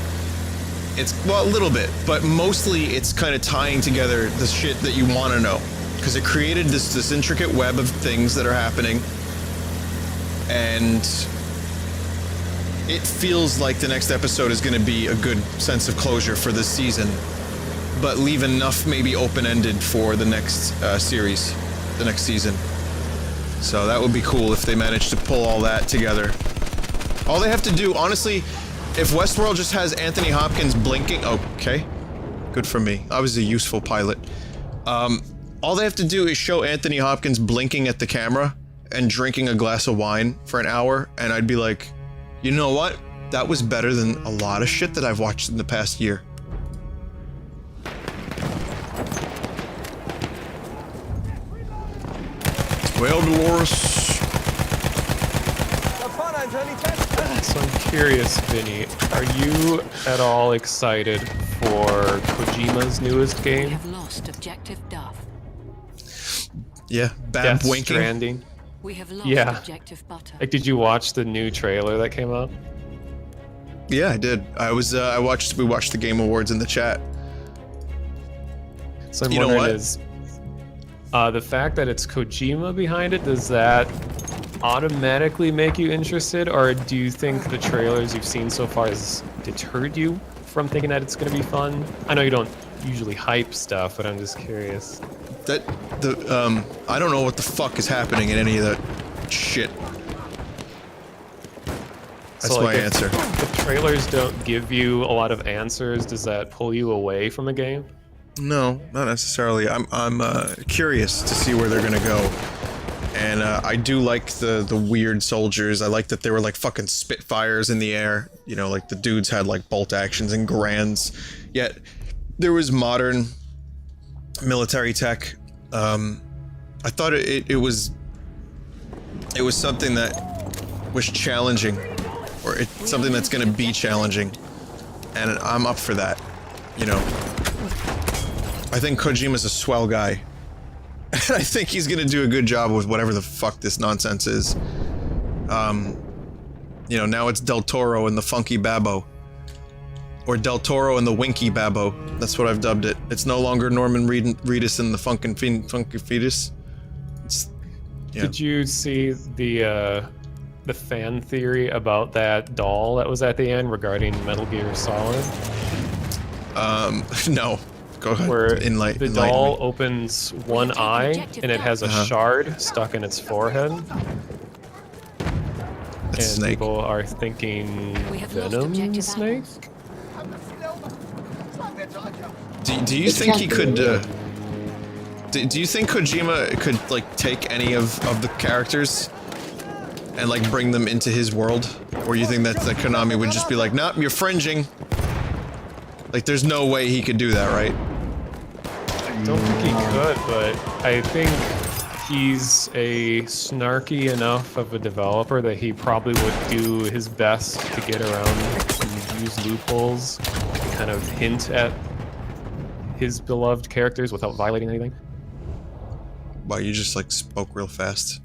It's, well, a little bit, but mostly it's kind of tying together the shit that you want to know, because it created this intricate web of things that are happening, and it feels like the next episode is going to be a good sense of closure for this season, but leave enough maybe open-ended for the next series, the next season. So that would be cool if they manage to pull all that together. All they have to do, honestly, if Westworld just has Anthony Hopkins blinking, okay, good for me. I was a useful pilot. All they have to do is show Anthony Hopkins blinking at the camera and drinking a glass of wine for an hour, and I'd be like, you know what? That was better than a lot of shit that I've watched in the past year. Well, Dolores. So I'm curious, Vinny, are you at all excited for Kojima's newest game? We have lost objective Duff. Yeah, Death winking. Stranding. We have lost objective Butter. Like, did you watch the new trailer that came out? Yeah, I did. We watched the Game Awards in the chat. So I'm wondering is, the fact that it's Kojima behind it, does that automatically make you interested, or do you think the trailers you've seen so far has deterred you from thinking that it's going to be fun? I know you don't usually hype stuff, but I'm just curious. I don't know what the fuck is happening in any of that shit. That's so, like, my answer. If the trailers don't give you a lot of answers, does that pull you away from the game? No, not necessarily. I'm curious to see where they're gonna go. And I do like the weird soldiers. I like that they were like fucking Spitfires in the air. You know, like the dudes had like bolt actions and grands. Yet there was modern military tech. I thought it was something that was challenging, or it's something that's gonna be challenging, and I'm up for that. You know, I think Kojima's a swell guy. And I think he's gonna do a good job with whatever the fuck this nonsense is. You know, now it's Del Toro and the Funky Babbo. Or Del Toro and the Winky Babbo. That's what I've dubbed it. It's no longer Norman Reedus and the Funky Fetus. Yeah. Did you see the fan theory about that doll that was at the end regarding Metal Gear Solid? No. Go ahead. Where the doll opens one eye and it has a shard stuck in its forehead. And Snake. People are thinking Venom Snake? Do you think he could, do you think Kojima could, like, take any of the characters and, like, bring them into his world? Or you think that Konami would just be like, nope, you're fringing. Like, there's no way he could do that, right? I don't think he could, but I think he's a snarky enough of a developer that he probably would do his best to get around and use loopholes to kind of hint at his beloved characters without violating anything. Wow, you just like spoke real fast.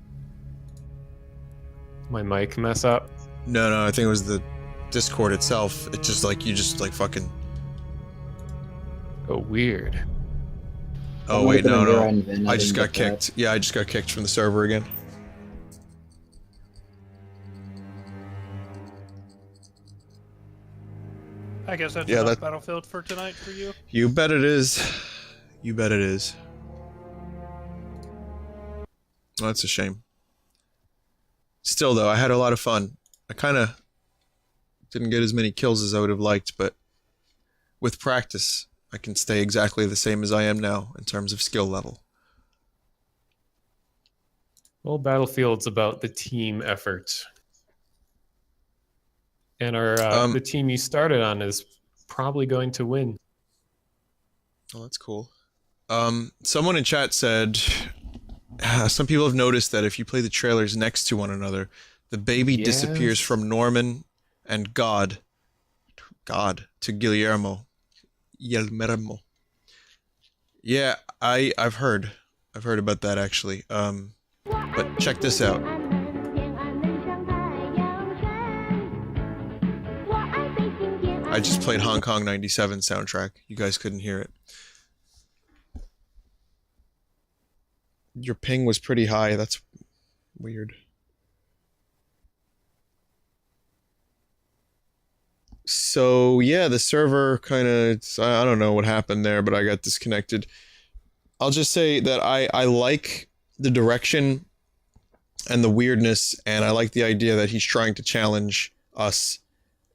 My mic mess up? No, I think it was the Discord itself. It just like, you just like fucking... Oh, weird. Oh wait, no. I just got kicked. Yeah, I just got kicked from the server again. I guess that's enough Battlefield for tonight for you. You bet it is. You bet it is. Well, that's a shame. Still though, I had a lot of fun. I kind of didn't get as many kills as I would have liked, but with practice, I can stay exactly the same as I am now in terms of skill level. Well, Battlefield's about the team effort. And our the team you started on is probably going to win. Oh, that's cool. Someone in chat said some people have noticed that if you play the trailers next to one another, the baby disappears from Norman and God to Guillermo. Yeah, I've heard about that actually. But check this out. I just played Hong Kong 97 soundtrack. You guys couldn't hear it. Your ping was pretty high. That's weird. So yeah, the server kind of, I don't know what happened there, but I got disconnected. I'll just say that I like the direction and the weirdness, and I like the idea that he's trying to challenge us,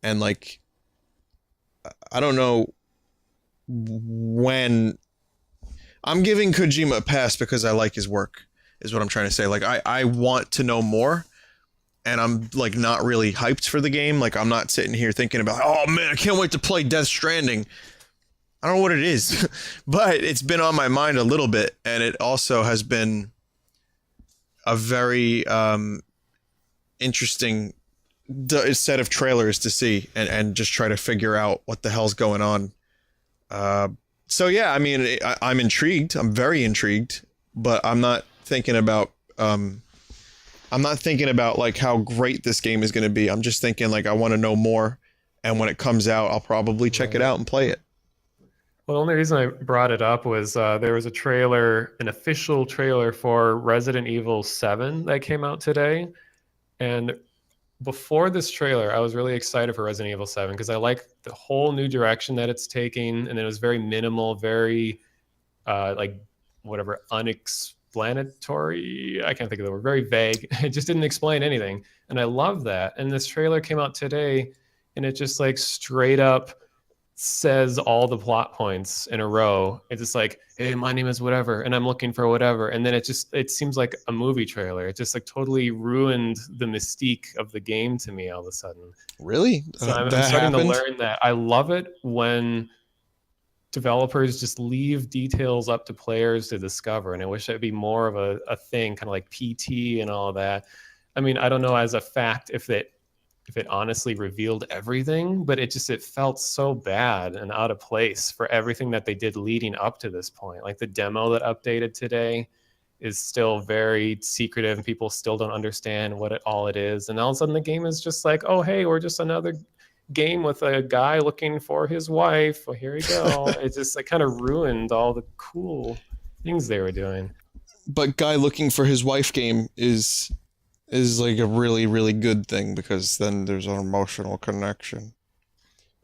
and like, I don't know when. I'm giving Kojima a pass because I like his work, is what I'm trying to say. Like, I want to know more, and I'm like not really hyped for the game. Like, I'm not sitting here thinking about, oh man, I can't wait to play Death Stranding. I don't know what it is, but it's been on my mind a little bit, and it also has been a very interesting set of trailers to see and just try to figure out what the hell's going on. So yeah, I mean, I'm intrigued. I'm very intrigued, but I'm not thinking about like how great this game is going to be. I'm just thinking like I want to know more, and when it comes out, I'll probably check it out and play it. Well, the only reason I brought it up was there was a trailer, an official trailer for Resident Evil 7 that came out today. And before this trailer, I was really excited for Resident Evil 7 because I like the whole new direction that it's taking. And it was very minimal, very like whatever, unexplanatory. I can't think of the word, very vague. It just didn't explain anything. And I love that. And this trailer came out today and it just like straight up says all the plot points in a row. It's just like, hey, my name is whatever, and I'm looking for whatever. And then it seems like a movie trailer. It just like totally ruined the mystique of the game to me all of a sudden. Really? So I'm starting to learn that. I love it when developers just leave details up to players to discover. And I wish that'd be more of a thing, kind of like PT and all that. I mean, I don't know as a fact if it honestly revealed everything, but it felt so bad and out of place for everything that they did leading up to this point. Like the demo that updated today is still very secretive and people still don't understand what all it is. And all of a sudden the game is just like, oh, hey, we're just another game with a guy looking for his wife. Well, here we go. It just like kind of ruined all the cool things they were doing. But guy looking for his wife game is like a really, really good thing because then there's an emotional connection.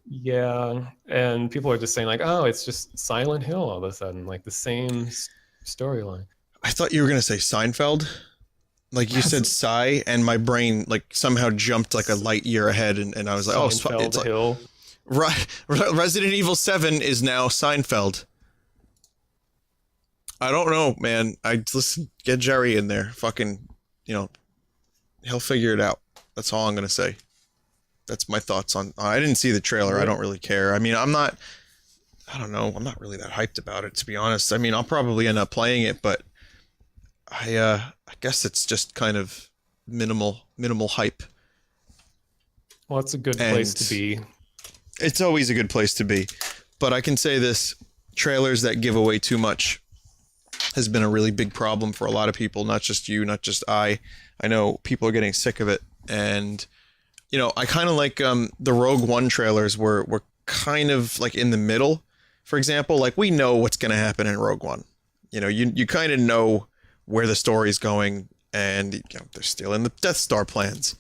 Yeah, and people are just saying like, oh, it's just Silent Hill all of a sudden, like the same storyline. I thought you were going to say Seinfeld. Like you said Psy, and my brain like somehow jumped like a light year ahead, and I was like, Seinfeld oh, it's Hill. Right. Resident Evil 7 is now Seinfeld. I don't know, man. Listen, get Jerry in there. Fucking, he'll figure it out. That's all I'm going to say. That's my thoughts on... I didn't see the trailer. I don't really care. I mean, I'm not I don't know. I'm not really that hyped about it, to be honest. I mean, I'll probably end up playing it, but I guess it's just kind of minimal hype. Well, it's a good place to be. It's always a good place to be. But I can say this, trailers that give away too much has been a really big problem for a lot of people, not just you, not just I. I know people are getting sick of it. And, you know, I kind of like the Rogue One trailers were kind of like in the middle. For example, like we know what's going to happen in Rogue One. You know, you kind of know where the story's going, and you know, they're still in the Death Star plans.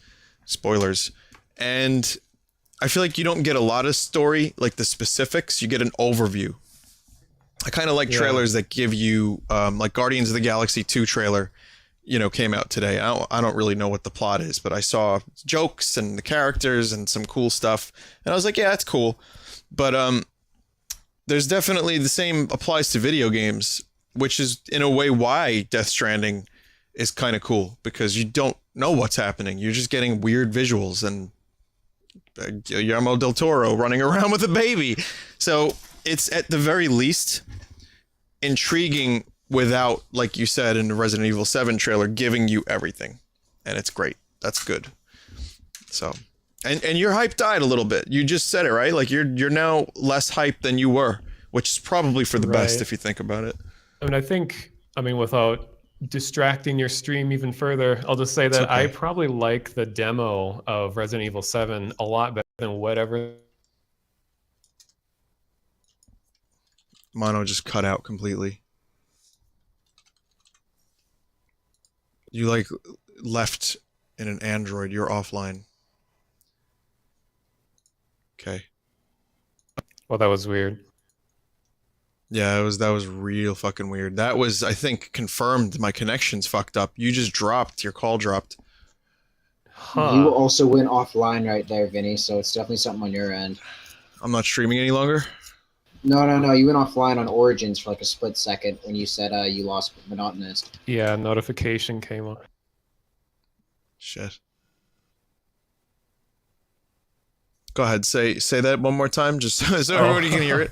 Spoilers. And I feel like you don't get a lot of story, like the specifics. You get an overview. I kind of like trailers that give you, like Guardians of the Galaxy 2 trailer, you know, came out today. I don't really know what the plot is, but I saw jokes and the characters and some cool stuff, and I was like, yeah, that's cool. But there's definitely the same applies to video games, which is in a way why Death Stranding is kind of cool, because you don't know what's happening. You're just getting weird visuals and Guillermo del Toro running around with a baby. So it's at the very least intriguing without, like you said in the Resident Evil 7 trailer, giving you everything. And it's great. That's good. So, and your hype died a little bit. You just said it, right? Like you're now less hyped than you were, which is probably for the best if you think about it. I mean, without distracting your stream even further, I'll just say that I probably like the demo of Resident Evil 7 a lot better than whatever. Mono just cut out completely. You like left in an Android. You're offline. Okay. Well, that was weird. Yeah, that was real fucking weird. That was, I think, confirmed my connection's fucked up. You just dropped. Your call dropped. Huh. You also went offline right there, Vinny, so it's definitely something on your end. I'm not streaming any longer? No. You went offline on Origins for like a split second when you said you lost Monotonist. Yeah, notification came on. Shit. Go ahead, say that one more time, just so everybody can hear it.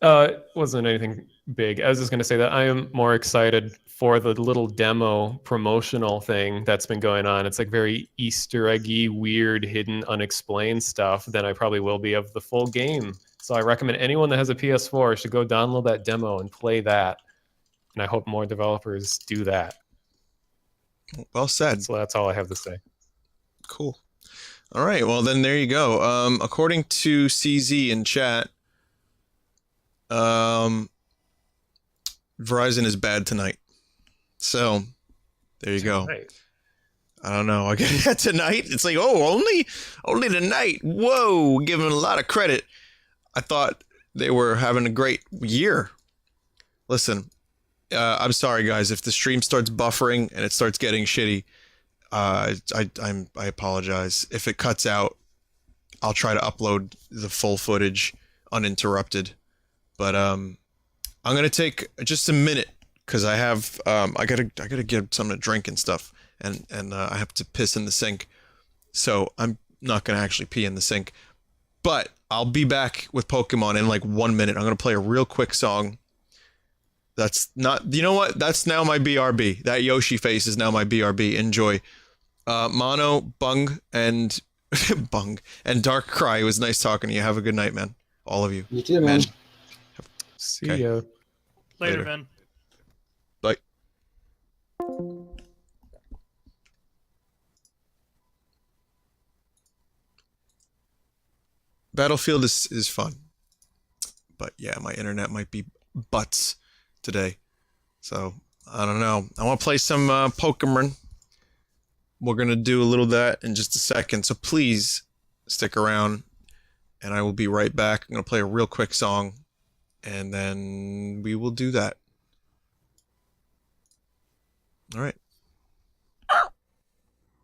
It wasn't anything big. I was just going to say that I am more excited for the little demo promotional thing that's been going on. It's like very Easter eggy, weird, hidden, unexplained stuff than I probably will be of the full game. So I recommend anyone that has a PS4 should go download that demo and play that. And I hope more developers do that. Well said. So that's all I have to say. Cool. All right. Well, then there you go. According to CZ in chat, Verizon is bad tonight. So there you go. I don't know. I get tonight. It's like, oh, only tonight. Whoa, giving a lot of credit. I thought they were having a great year. Listen, I'm sorry guys if the stream starts buffering and it starts getting shitty. I apologize. If it cuts out, I'll try to upload the full footage uninterrupted. But I'm gonna take just a minute because I have I gotta get something to drink and stuff, and I have to piss in the sink, so I'm not gonna actually pee in the sink. But I'll be back with Pokemon in like 1 minute. I'm gonna play a real quick song. That's not, you know what? That's now my BRB. That Yoshi face is now my BRB. Enjoy. Mono, Bung, and Bung and Dark Cry. It was nice talking to you. Have a good night, man. All of you. You too, man. See ya. Later, Ben. Bye. Battlefield is fun. But yeah, my internet might be butts today. So, I don't know. I want to play some Pokemon. We're going to do a little of that in just a second. So please stick around and I will be right back. I'm going to play a real quick song and then we will do that. All right.